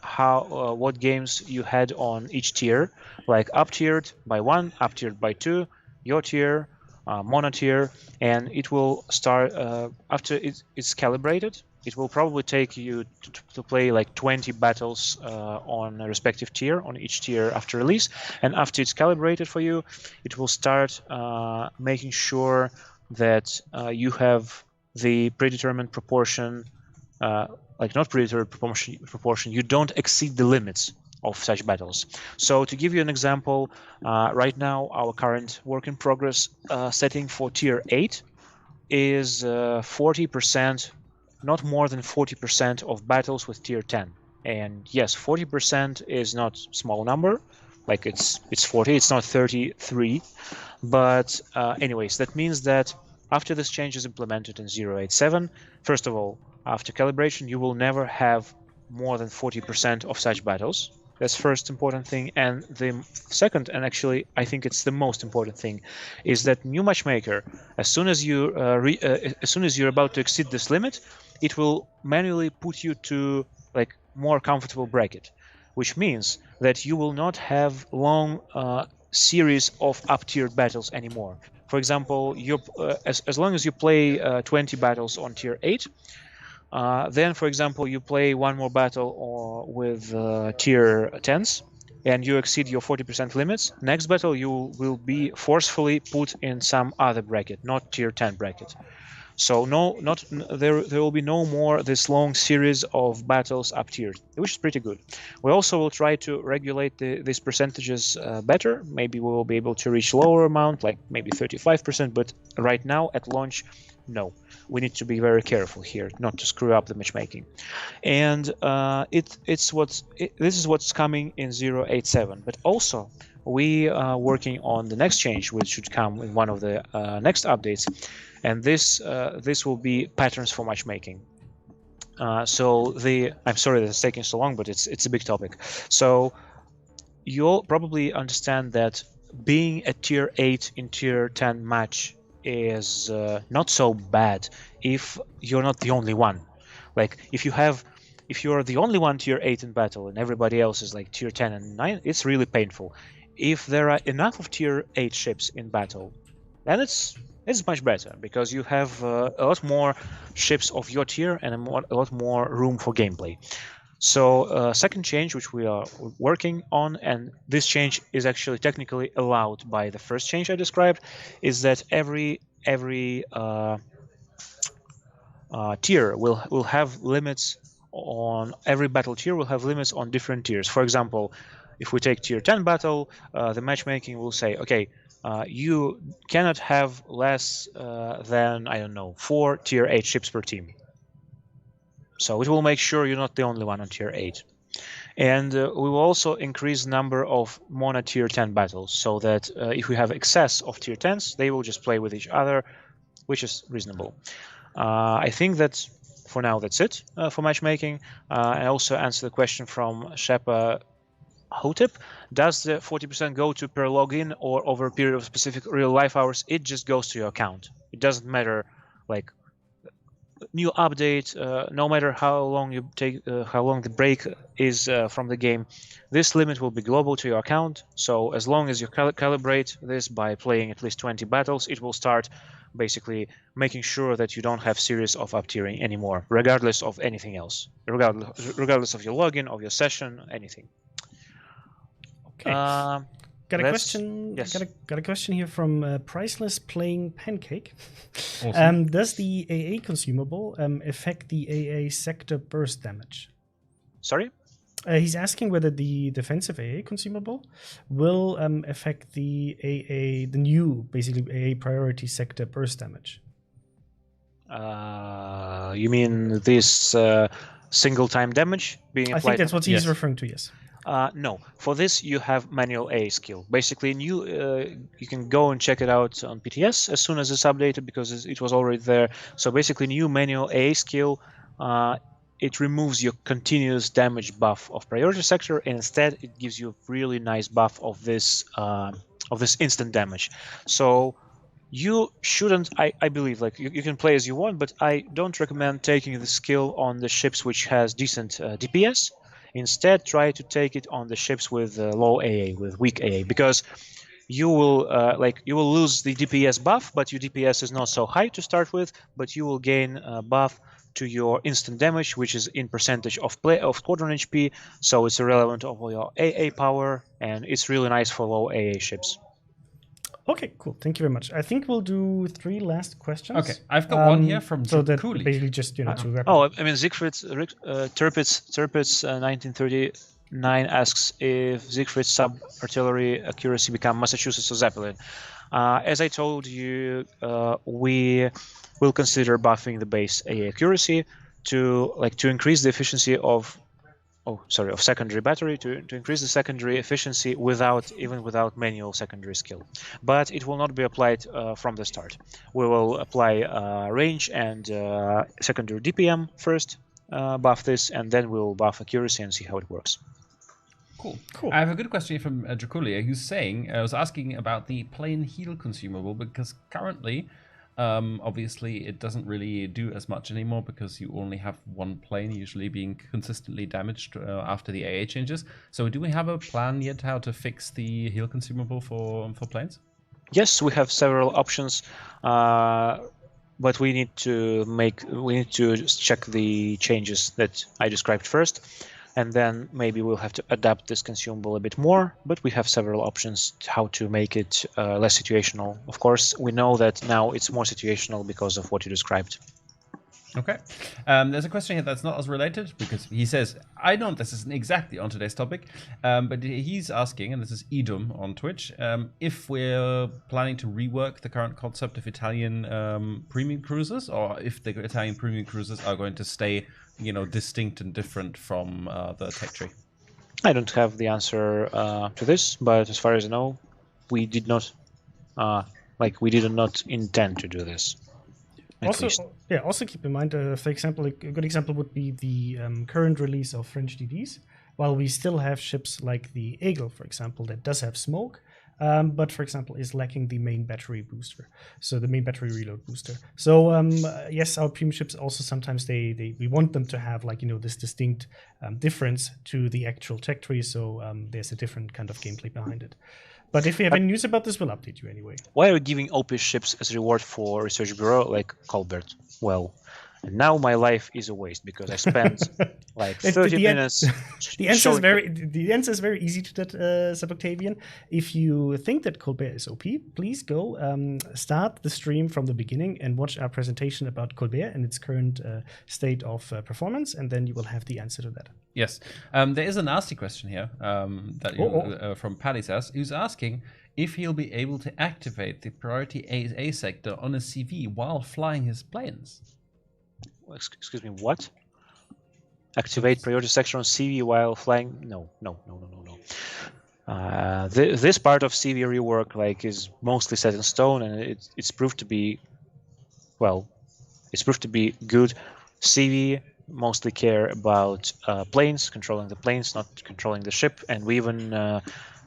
how what games you had on each tier, like up tiered by 1, up tiered by 2, your tier, mono tier, and it will start after it's calibrated. It will probably take you to play like 20 battles on a respective tier, on each tier after release, and after it's calibrated for you, it will start making sure that you have the predetermined proportion, like not predetermined proportion, you don't exceed the limits of such battles. So to give you an example, right now our current work in progress setting for tier 8 is 40%, not more than 40% of battles with tier 10. And yes, 40% is not small number, like it's 40, it's not 33, but anyways, that means that after this change is implemented in 087, first of all, after calibration, you will never have more than 40% of such battles. That's first important thing. And the second, and actually I think it's the most important thing, is that new matchmaker, as soon as you're about to exceed this limit, it will manually put you to like more comfortable bracket, which means that you will not have long series of up-tiered battles anymore. For example, as long as you play 20 battles on tier 8, then, for example, you play one more battle with tier 10s, and you exceed your 40% limits. Next battle, you will be forcefully put in some other bracket, not tier 10 bracket. So there will be no more this long series of battles up tiered, which is pretty good. We also will try to regulate these percentages better. Maybe we will be able to reach lower amount, like maybe 35%, but right now at launch, no. We need to be very careful here, not to screw up the matchmaking. And this is what's coming in 087. But also, we are working on the next change, which should come in one of the next updates. And this will be patterns for matchmaking. I'm sorry that it's taking so long, but it's a big topic. So you'll probably understand that being a tier 8 in tier 10 match is not so bad if you're not the only one. Like if you're the only one tier 8 in battle and everybody else is like tier 10 and 9, it's really painful. If there are enough of tier 8 ships in battle, then it's much better because you have a lot more ships of your tier and a lot more room for gameplay. So second change, which we are working on, and this change is actually technically allowed by the first change I described, is that every tier will have limits on every battle tier will have limits on different tiers. For example, if we take tier 10 battle, the matchmaking will say, okay, you cannot have less than, I don't know, 4 tier 8 ships per team. So it will make sure you're not the only one on tier 8. And we will also increase the number of mono tier 10 battles, so that if we have excess of tier 10s, they will just play with each other, which is reasonable. I think that for now that's it for matchmaking. I also answer the question from Shepa Hotep. Does the 40% go to per login or over a period of specific real life hours? It just goes to your account. It doesn't matter, like, new update, no matter how long you take, how long the break is from the game, this limit will be global to your account. So as long as you calibrate this by playing at least 20 battles, it will start basically making sure that you don't have series of up tiering anymore, regardless of anything else, regardless of your login, of your session, anything. Okay. Got a question. Yes. Got a question here from Priceless Playing Pancake. Awesome. Does the AA consumable affect the AA sector burst damage? Sorry? He's asking whether the defensive AA consumable will affect the AA, the new basically AA priority sector burst damage. You mean this single time damage being applied? I think that's what he's Yes. referring to. Yes. No, for this you have manual AA skill. Basically, you can go and check it out on PTS as soon as it's updated, because it was already there. So basically, new manual AA skill, it removes your continuous damage buff of priority sector, and instead it gives you a really nice buff of this instant damage. So you shouldn't, I believe, like you can play as you want, but I don't recommend taking the skill on the ships which has decent DPS. Instead, try to take it on the ships with low AA, with weak AA, because you will lose the DPS buff, but your DPS is not so high to start with. But you will gain a buff to your instant damage, which is in percentage of squadron HP. So it's irrelevant of your AA power, and it's really nice for low AA ships. Okay, cool. Thank you very much. I think we'll do 3 last questions. Okay, I've got one here from so that Cooley. basically just to wrap Oh, up. I mean, Siegfried's Turpitz 1939 asks if Siegfried's sub-artillery accuracy become Massachusetts or Zeppelin. As I told you, we will consider buffing the base AA accuracy to increase the efficiency of secondary battery, to increase the secondary efficiency without manual secondary skill. But it will not be applied from the start. We will apply range and secondary DPM first, buff this, and then we'll buff accuracy and see how it works. Cool. I have a good question here from Draculia, who's saying, I was asking about the plain heal consumable, because currently, obviously, it doesn't really do as much anymore because you only have one plane usually being consistently damaged after the AA changes. So do we have a plan yet how to fix the heal consumable for planes? Yes, we have several options, but we need to check the changes that I described first, and then maybe we'll have to adapt this consumable a bit more. But we have several options how to make it less situational. Of course, we know that now it's more situational because of what you described. Okay. There's a question here that's not as related, because he says, I know this isn't exactly on today's topic, but he's asking, and this is Edom on Twitch, if we're planning to rework the current concept of Italian premium cruisers, or if the Italian premium cruisers are going to stay, distinct and different from the tech tree. I don't have the answer to this, but as far as I know, we did not intend to do this. Also keep in mind, for example, a good example would be the current release of French DDs. While we still have ships like the Eagle, for example, that does have smoke, but for example is lacking the main battery booster, so the main battery reload booster. So yes, our premium ships also sometimes we want them to have this distinct difference to the actual tech tree. So there's a different kind of gameplay behind it. But if we have any news about this, we'll update you anyway. Why are we giving OP ships as reward for Research Bureau like Colbert? Well, And now my life is a waste because I spent like 30 minutes. The answer is very easy to that, Seboctavian. If you think that Colbert is OP, please go start the stream from the beginning and watch our presentation about Colbert and its current state of performance, and then you will have the answer to that. Yes. There is a nasty question here from Paddy says, who's asking if he'll be able to activate the priority A sector on a CV while flying his planes. Excuse me, what? Activate priority sector on CV while flying? No. This part of CV rework is mostly set in stone, and it's proved to be, it's proved to be good. CV mostly care about planes, controlling the planes, not controlling the ship, and we even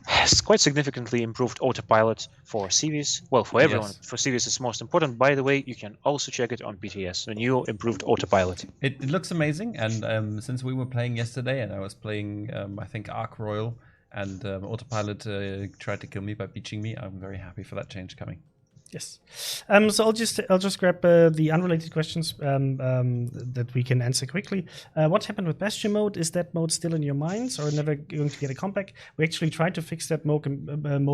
has quite significantly improved autopilot for CVs. Well, for everyone. Yes. For CVs, it's most important. By the way, you can also check it on PTS, the new improved autopilot. It looks amazing, and since we were playing yesterday, and I was playing, I think, Ark Royal, and autopilot tried to kill me by beaching me, I'm very happy for that change coming. Yes. So I'll just grab the unrelated questions that we can answer quickly. What happened with Bastion mode? Is that mode still in your minds, or never going to get a comeback? We actually tried to fix that mode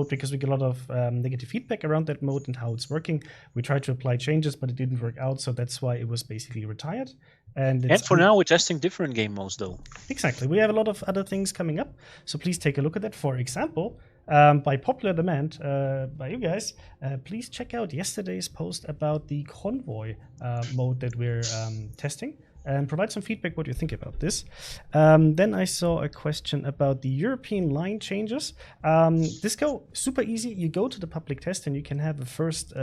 because we get a lot of negative feedback around that mode and how it's working. We tried to apply changes, but it didn't work out, so that's why it was basically retired. And for now, we're testing different game modes, though. Exactly. We have a lot of other things coming up, so please take a look at that. For example, by popular demand by you guys, please check out yesterday's post about the convoy mode that we're testing and provide some feedback what you think about this. Then I saw a question about the European line changes. This go super easy. You go to the public test and you can have a first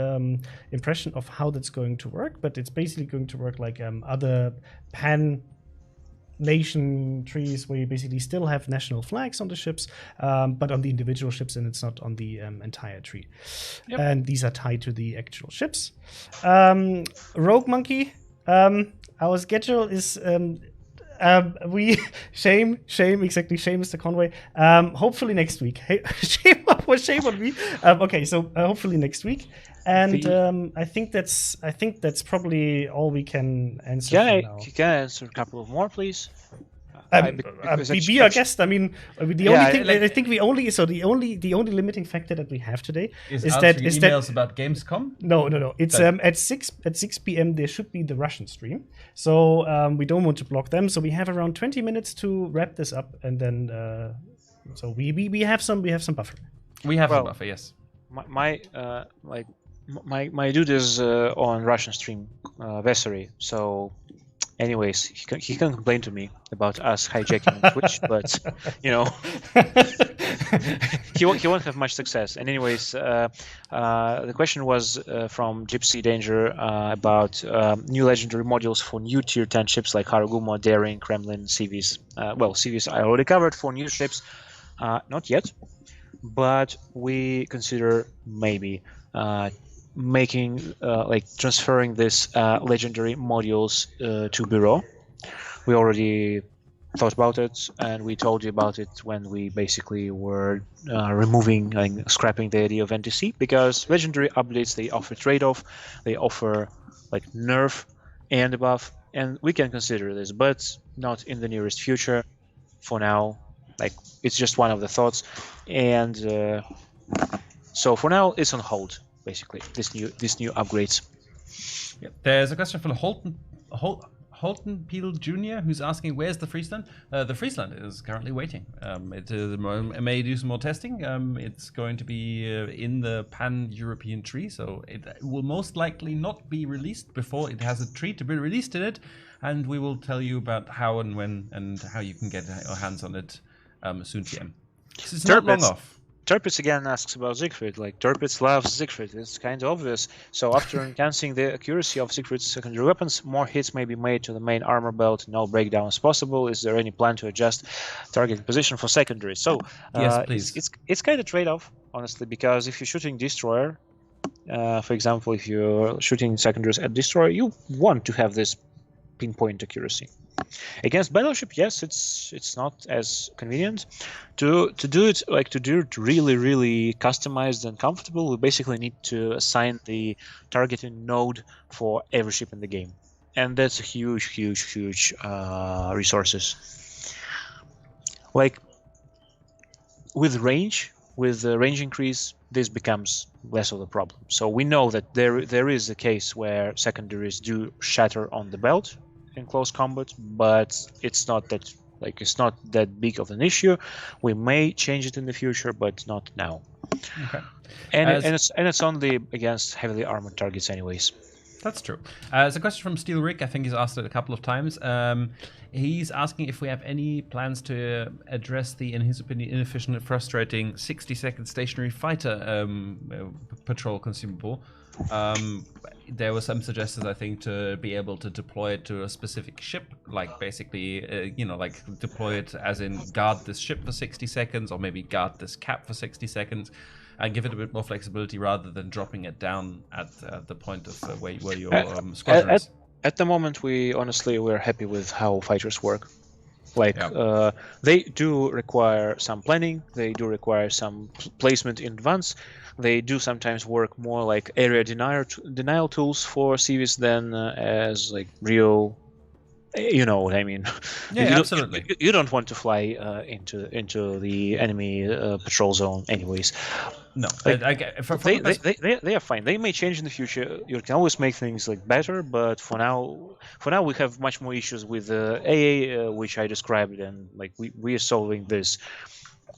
impression of how that's going to work, but it's basically going to work like other nation trees where you basically still have national flags on the ships, but on the individual ships, and it's not on the entire tree. Yep. And these are tied to the actual ships. Rogue Monkey, our schedule is shame Mr. Conway. Hopefully next week. Hey, shame on me. Okay, so hopefully next week. And I think that's probably all we can answer. Can I answer a couple of more, please? Be our guest. I mean, the only thing I think the only limiting factor that we have today is that emails about Gamescom. No. It's at 6 p.m. there should be the Russian stream, so we don't want to block them. So we have around 20 minutes to wrap this up, and then so we have some buffer. We have some buffer, yes. My dude is on Russian stream, Vessery, so. Anyways, he can complain to me about us hijacking Twitch, but he won't have much success. And anyways, the question was from Gypsy Danger about new legendary modules for new tier 10 ships like Haruguma, Daring, Kremlin, CVs. CVs I already covered. For new ships, not yet, but we consider maybe. Transferring these legendary modules to Bureau. We already thought about it, and we told you about it when we basically were scrapping the idea of NTC, because legendary updates, they offer trade-off, they offer nerf and buff, and we can consider this, but not in the nearest future. For now, it's just one of the thoughts, and so for now it's on hold. Basically, this new upgrades. Yep. There's a question from Holton Peel Jr. who's asking, where's the Friesland? The Friesland is currently waiting. It may do some more testing. It's going to be in the pan-European tree, so it will most likely not be released before it has a tree to be released in it, and we will tell you about how and when and how you can get your hands on it soon. TM. This is not long off. Turpitz again asks about Siegfried. Turpitz loves Siegfried. It's kind of obvious. So after enhancing the accuracy of Siegfried's secondary weapons, more hits may be made to the main armor belt. No breakdowns possible. Is there any plan to adjust target position for secondary? So yes, please. It's kind of trade-off, honestly, because if you're shooting destroyer, for example, if you're shooting secondaries at destroyer, you want to have this pinpoint accuracy. Against battleship, yes, it's not as convenient to do it really customized and comfortable. We basically need to assign the targeting node for every ship in the game, and that's huge resources. Like with the range increase, this becomes less of a problem. So we know that there is a case where secondaries do shatter on the belt in close combat, but it's not that big of an issue. We may change it in the future, but not now. Okay. And it's only against heavily armored targets, anyways. That's true. There's a question from Steel Rick. I think he's asked it a couple of times. He's asking if we have any plans to address the, in his opinion, inefficient and frustrating 60-second stationary fighter patrol consumable. There were some suggestions, I think, to be able to deploy it to a specific ship, like basically, like deploy it as in guard this ship for 60 seconds, or maybe guard this cap for 60 seconds. And give it a bit more flexibility rather than dropping it down at the point of where your squadron is. At the moment, we're happy with how fighters work. They do require some planning. They do require some placement in advance. They do sometimes work more like area denial tools for civis than as like real. You know what I mean? Yeah, absolutely. You don't want to fly into the enemy patrol zone, anyways. No, they are fine. They may change in the future. You can always make things like better, but for now we have much more issues with AA, which I described, and like we are solving this,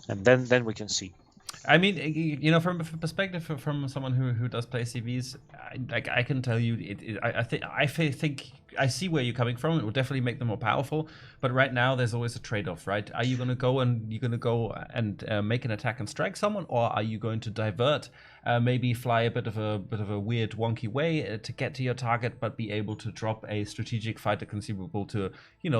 and then we can see. I mean, from a perspective from someone who does play CVs, I can tell you, I think I see where you're coming from. It will definitely make them more powerful, but right now there's always a trade-off, right? Are you going to go and make an attack and strike someone, or are you going to divert, maybe fly a bit of a weird, wonky way to get to your target, but be able to drop a strategic fighter consumable to,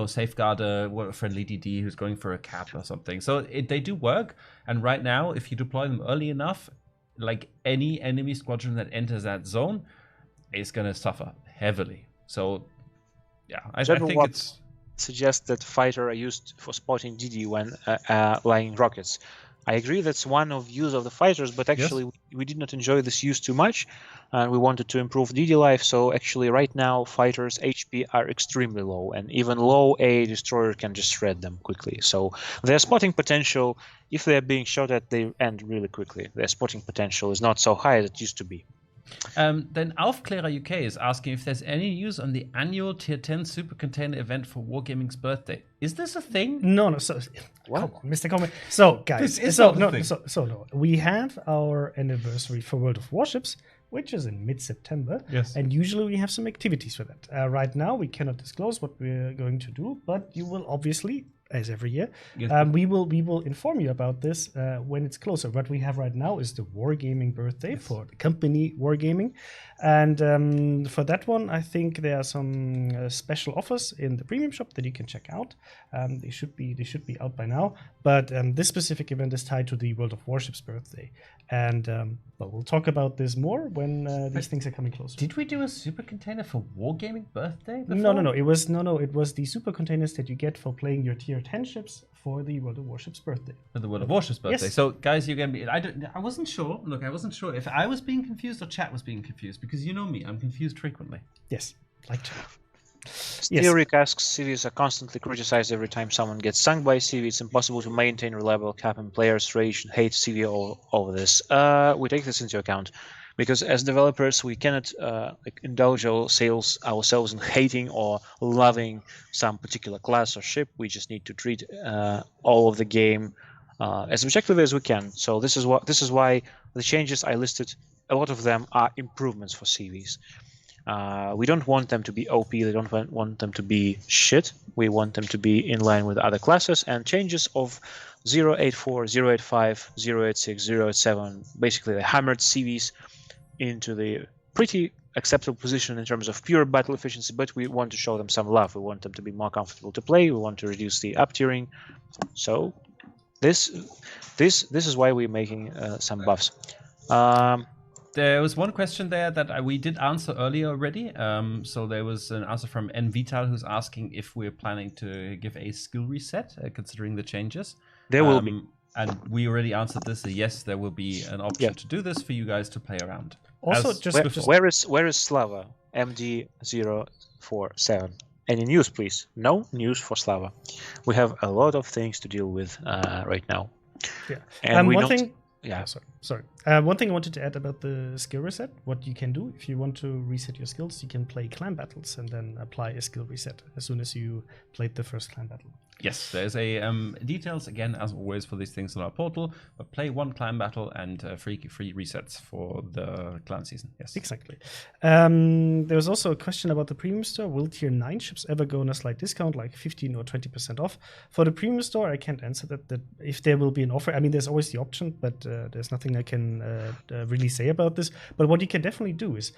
safeguard a friendly DD who's going for a cap or something. So they do work, and right now, if you deploy them early enough, like any enemy squadron that enters that zone is going to suffer heavily. So, yeah, I think it's suggests that fighter are used for spotting DD when lying rockets. I agree that's one of use of the fighters, but actually we did not enjoy this use too much, and we wanted to improve DD life. So actually, right now fighters' HP are extremely low, and even low A destroyer can just shred them quickly. So their spotting potential, if they are being shot at, they end really quickly. Their spotting potential is not so high as it used to be. Then Aufklärer UK is asking if there's any news on the annual Tier 10 Super Container event for Wargaming's birthday. Is this a thing? No. So, what? Come on, Mr. Comment. So, guys, no. We have our anniversary for World of Warships, which is in mid-September. Yes. And usually we have some activities for that. Right now, we cannot disclose what we're going to do, but you will obviously, as every year, we will inform you about this when it's closer. What we have right now is the Wargaming birthday for the company Wargaming, and for that one, I think there are some special offers in the premium shop that you can check out. They should be out by now. But this specific event is tied to the World of Warships birthday, and we'll talk about this more when these things are coming closer. Did we do a super container for Wargaming birthday before? No. It was the super containers that you get for playing your Tier 10 ships for the World of Warships birthday. For the World of Warships birthday. Yes. So, guys, you're gonna be. I wasn't sure. Look, I wasn't sure if I was being confused or chat was being confused, because you know me, I'm confused frequently. Yes, like chat. Theoric asks, CVs are constantly criticized every time someone gets sunk by CV. It's impossible to maintain reliable cap, and players rage and hate CV all over this. We take this into account, because as developers we cannot indulge ourselves in hating or loving some particular class or ship. We just need to treat all of the game as objectively as we can. So this is why the changes I listed, a lot of them are improvements for CVs. We don't want them to be OP, we don't want them to be shit. We want them to be in line with other classes, and changes of 084, 085, 086, 087, basically the hammered CVs into the pretty acceptable position in terms of pure battle efficiency, but we want to show them some love. We want them to be more comfortable to play. We want to reduce the up tiering. So this is why we're making some buffs. There was one question there that we did answer earlier already. So there was an answer from N Vital, who's asking if we're planning to give a skill reset, considering the changes. There will be. And we already answered this. Yes, there will be an option to do this for you guys to play around. Also, where is Slava? MD for 7. Any news, please? No news for Slava. We have a lot of things to deal with right now. Yeah. And we one not... thing. Yeah. Sorry. One thing I wanted to add about the skill reset. What you can do if you want to reset your skills, you can play clan battles and then apply a skill reset as soon as you played the first clan battle. Yes, there's a details again as always for these things on our portal. But play one clan battle and free resets for the clan season. Yes, exactly. There was also a question about the premium store. Will tier 9 ships ever go on a slight discount, like 15 or 20% off? For the premium store, I can't answer that. That if there will be an offer, I mean, there's always the option, but there's nothing I can really say about this. But what you can definitely do is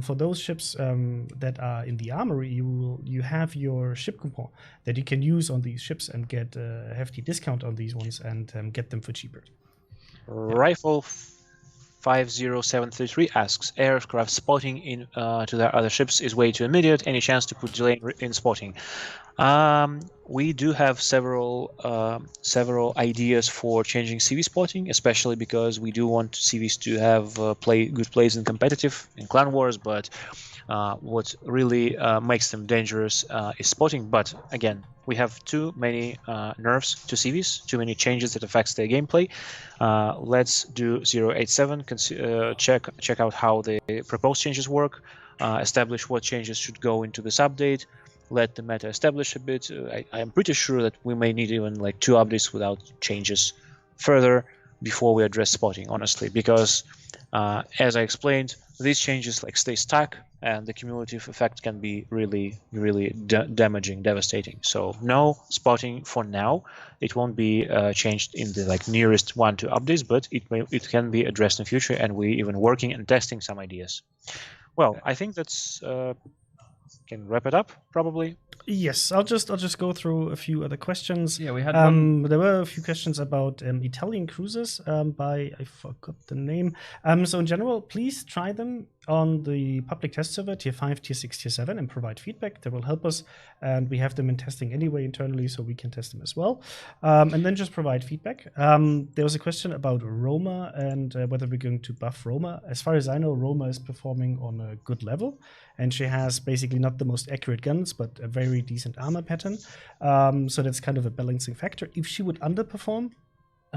for those ships that are in the armory, you have your ship coupon that you can use on these ships and get a hefty discount on these ones and get them for cheaper. Rifle 50733 asks, aircraft spotting in to their other ships is way too immediate. Any chance to put delay in spotting? We do have several ideas for changing CV spotting, especially because we do want CVs to have good plays in competitive in clan wars, but what really makes them dangerous is spotting. But again, we have too many nerfs to CVs, too many changes that affects their gameplay. Let's do 087, check out how the proposed changes work, establish what changes should go into this update, let the meta establish a bit. I am pretty sure that we may need even like 2 updates without changes further before we address spotting, honestly, because as I explained, these changes like stay stuck and the cumulative effect can be really damaging, devastating. So no spotting for now. It won't be changed in the like nearest 1-2 updates, but it can be addressed in future, and we even working and testing some ideas. Well, I think that's can wrap it up probably. Yes, I'll just go through a few other questions. Yeah, we had there were a few questions about Italian cruises by I forgot the name. So in general, please try them on the public test server tier 5, tier 6, tier 7 and provide feedback. That will help us, and we have them in testing anyway internally, so we can test them as well. And then just provide feedback. There was a question about Roma and whether we're going to buff Roma. As far as I know, Roma is performing on a good level, and she has basically not the most accurate guns, but a very decent armor pattern. So that's kind of a balancing factor. If she would underperform,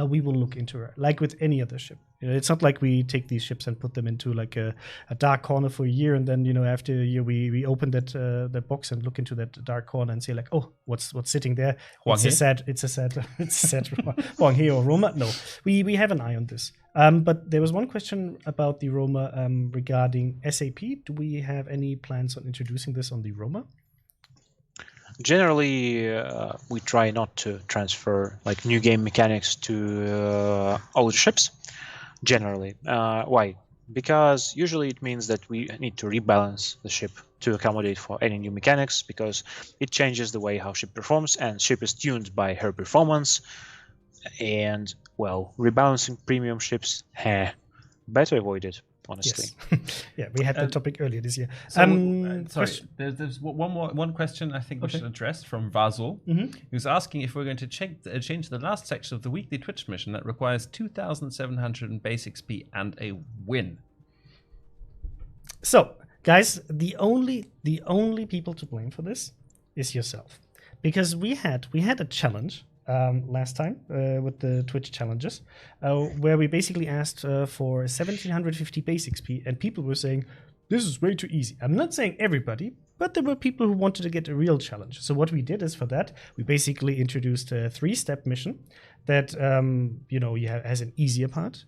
we will look into her, like with any other ship. You know, it's not like we take these ships and put them into like a dark corner for a year, and then after a year we open that box and look into that dark corner and say like, oh, what's sitting there? It's a sad Huang He or Roma. No, we have an eye on this. But there was one question about the Roma regarding SAP. Do we have any plans on introducing this on the Roma? Generally, we try not to transfer like new game mechanics to older ships. Generally, why? Because usually it means that we need to rebalance the ship to accommodate for any new mechanics, because it changes the way how ship performs, and ship is tuned by her performance. And well, rebalancing premium ships, better avoid it. Honestly, yes. Yeah, we had that topic earlier this year. Sorry, there's one question I think we should address from Vasul, who's asking if we're going to change the last section of the weekly Twitch mission that requires 2,700 in base XP and a win. So, guys, the only people to blame for this is yourself, because we had a challenge last time with the Twitch challenges, where we basically asked for 1,750 base XP, and people were saying, this is way too easy. I'm not saying everybody, but there were people who wanted to get a real challenge. So what we did is, for that, we basically introduced a 3-step mission that has an easier part,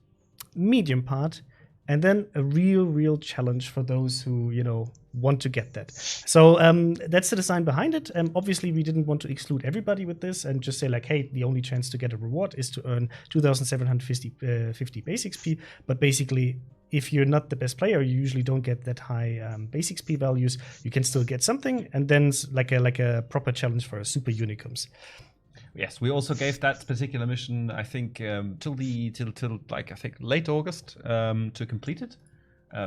medium part, and then a real challenge for those who want to get that. So that's the design behind it. Obviously, we didn't want to exclude everybody with this and just say like, hey, the only chance to get a reward is to earn 2,750 base XP. But basically, if you're not the best player, you usually don't get that high base XP values. You can still get something, and then like a proper challenge for a super unicums. Yes, we also gave that particular mission, I think, till like I think late August to complete it.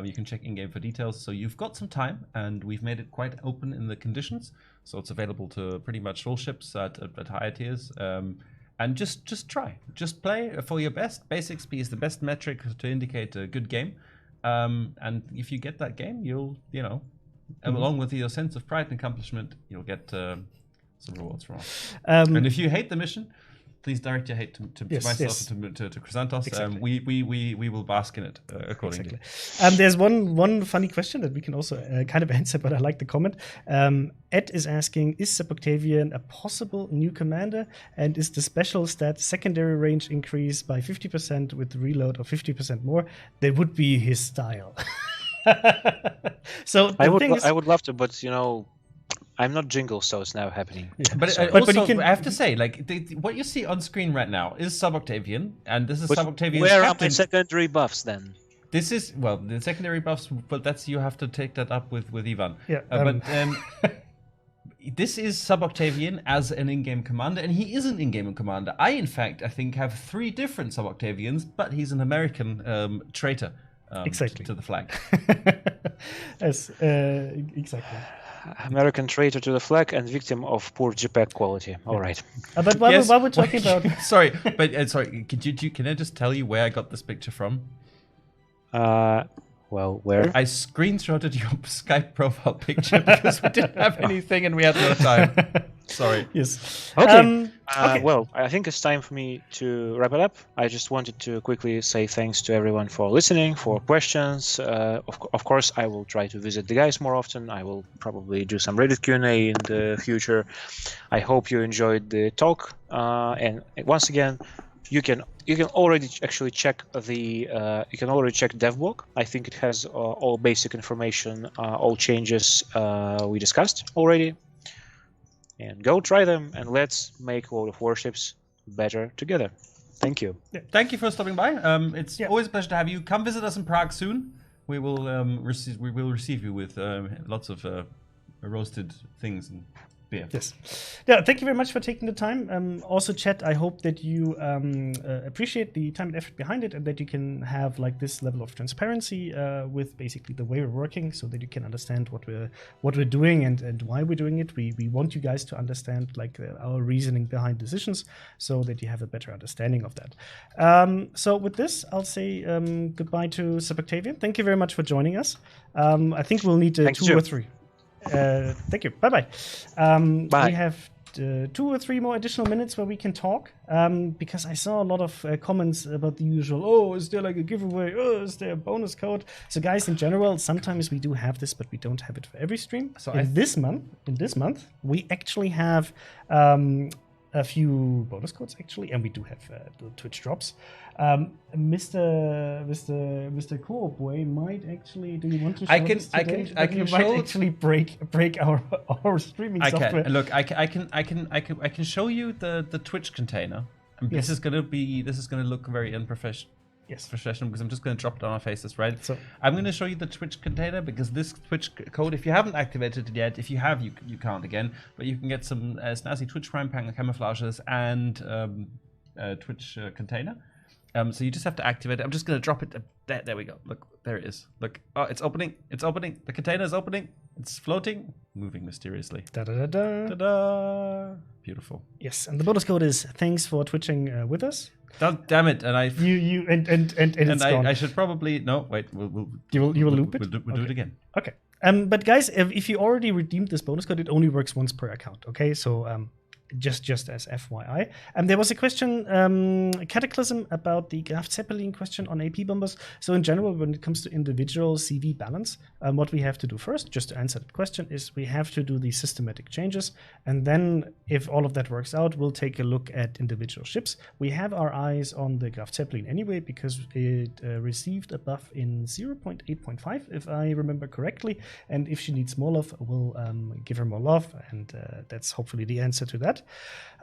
You can check in-game for details. So you've got some time, and we've made it quite open in the conditions. So it's available to pretty much all ships at higher tiers. And just try. Just play for your best. Base XP is the best metric to indicate a good game. And if you get that game, you'll along with your sense of pride and accomplishment, you'll get some rewards from us. And if you hate the mission, please direct your hate to myself and to Chrysanthos. Exactly. We will bask in it accordingly. Exactly. There's one funny question that we can also kind of answer, but I like the comment. Ed is asking, is Seb Octavian a possible new commander? And is the special stat secondary range increase by 50% with reload of 50% more? That would be his style. So I would love to, but I'm not Jingle, so it's now happening. Yeah. But also, I have to say, like, what you see on screen right now is Sub Octavian, and this is Sub Octavian's Where captain. are my secondary buffs then? This is, well, the secondary buffs, but that's, you have to take that up with Ivan. Yeah. This is Sub Octavian as an in-game commander, and he is an in-game commander. I think, have 3 different Sub Octavians, but he's an American traitor exactly. to the flag. Yes, exactly. American traitor to the flag and victim of poor JPEG quality. All right. But while we're talking about... sorry, can I just tell you where I got this picture from? Well, where? I screenshotted your Skype profile picture because we didn't have anything and we had no time. Sorry. Yes. Okay. Okay. Well, I think it's time for me to wrap it up. I just wanted to quickly say thanks to everyone for listening, for questions. Of course, I will try to visit the guys more often. I will probably do some Reddit Q&A in the future. I hope you enjoyed the talk. And once again, you can already actually check DevBlog. I think it has all basic information, all changes we discussed already. And go try them, and let's make World of Warships better together. Thank you. Yeah. Thank you for stopping by. It's always a pleasure to have you. Come visit us in Prague soon. We will receive you with lots of roasted things and beer. Yes. Yeah. Thank you very much for taking the time. Also, chat. I hope that you appreciate the time and effort behind it, and that you can have like this level of transparency with basically the way we're working, so that you can understand what we're doing and why we're doing it. We want you guys to understand like our reasoning behind decisions, so that you have a better understanding of that. So with this, I'll say goodbye to Seb Octavian. Thank you very much for joining us. I think we'll need 2 or 3. Thank you. Bye-bye. Bye. We have 2 or 3 more additional minutes where we can talk, because I saw a lot of comments about the usual, oh, is there like a giveaway? Oh, is there a bonus code? So guys, in general, sometimes we do have this, but we don't have it for every stream. So in this month, we actually have a few bonus codes actually, and we do have the Twitch drops. Mr. Co-op might actually. Do you want to show this today? I can show. Might actually break our streaming software. Look, I can show you the Twitch container. And Yes. This is gonna look very unprofessional. Yes. Professional, because I'm just going to drop it on our faces, right? So I'm going to show you the Twitch container, because this Twitch code, if you haven't activated it yet, if you have, you can't again, but you can get some snazzy Twitch prime camouflages and Twitch container. So you just have to activate it. I'm just going to drop it. There we go. Look, there it is. Look, oh, it's opening. It's opening. The container is opening. It's floating, moving mysteriously. Da-da-da-da. Ta-da! Beautiful. Yes, and the bonus code is thanks for twitching with us. Damn it! And I should probably wait. You will loop it. We'll do it again. Okay. But guys, if you already redeemed this bonus code, it only works once per account. Okay, so just as FYI. There was a question, Cataclysm, about the Graf Zeppelin question on AP bombers. So in general, when it comes to individual CV balance, what we have to do first, just to answer that question, is we have to do the systematic changes. And then if all of that works out, we'll take a look at individual ships. We have our eyes on the Graf Zeppelin anyway, because it received a buff in 0.8.5, if I remember correctly. And if she needs more love, we'll give her more love. And that's hopefully the answer to that.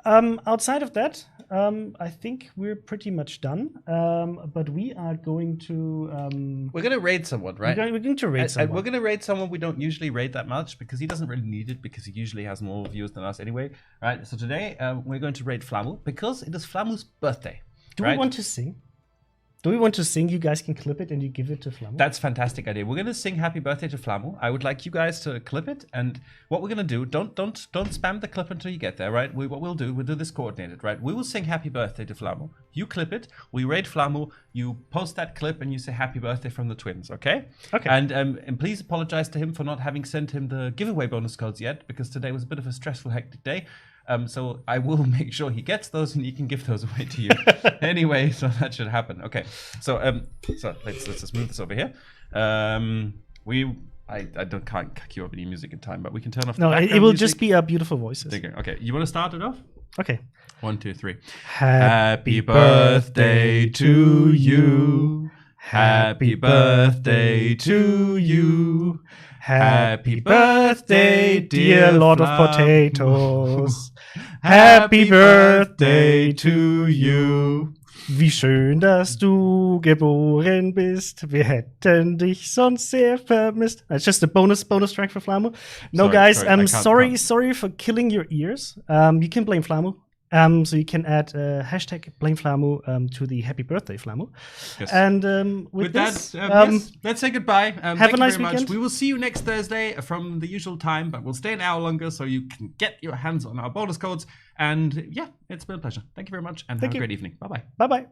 Outside of that, I think we're pretty much done. But we are going to... we're going to raid someone, right? We're going to raid someone. We're going to raid someone we don't usually raid that much, because he doesn't really need it, because he usually has more viewers than us anyway. Right? So today, we're going to raid Flamu, because it is Flamu's birthday. Do we want to sing? Do we want to sing? You guys can clip it and you give it to Flammo. That's a fantastic idea. We're gonna sing "Happy Birthday" to Flammo. I would like you guys to clip it, and what we're gonna do, don't spam the clip until you get there, right? What we'll do this coordinated, right? We will sing "Happy Birthday" to Flammo. You clip it. We rate Flammo. You post that clip and you say "Happy Birthday" from the twins, okay? Okay. And please apologize to him for not having sent him the giveaway bonus codes yet, because today was a bit of a stressful, hectic day. So I will make sure he gets those and he can give those away to you. Anyway, so that should happen. Okay. So let's just move this over here. I can't cue up any music in time, but we can turn off the background it will music. just be our beautiful voices. Okay. You want to start it off? Okay. 1, 2, 3. Happy birthday to you. Happy birthday to you. Happy birthday, dear Lord of Potatoes. Happy birthday to you. Wie schön, dass du geboren bist. Wir hätten dich sonst sehr vermisst. It's just a bonus track for Flammo. No, guys, I'm sorry for killing your ears. You can blame Flammo. So you can add hashtag blame Flammo to the happy birthday Flammo. Yes. And with this, that, yes, let's say goodbye. Have a nice weekend. We will see you next Thursday from the usual time, but we'll stay an hour longer so you can get your hands on our bonus codes. And yeah, it's been a pleasure. Thank you very much, and have a great evening. Bye-bye. Bye-bye.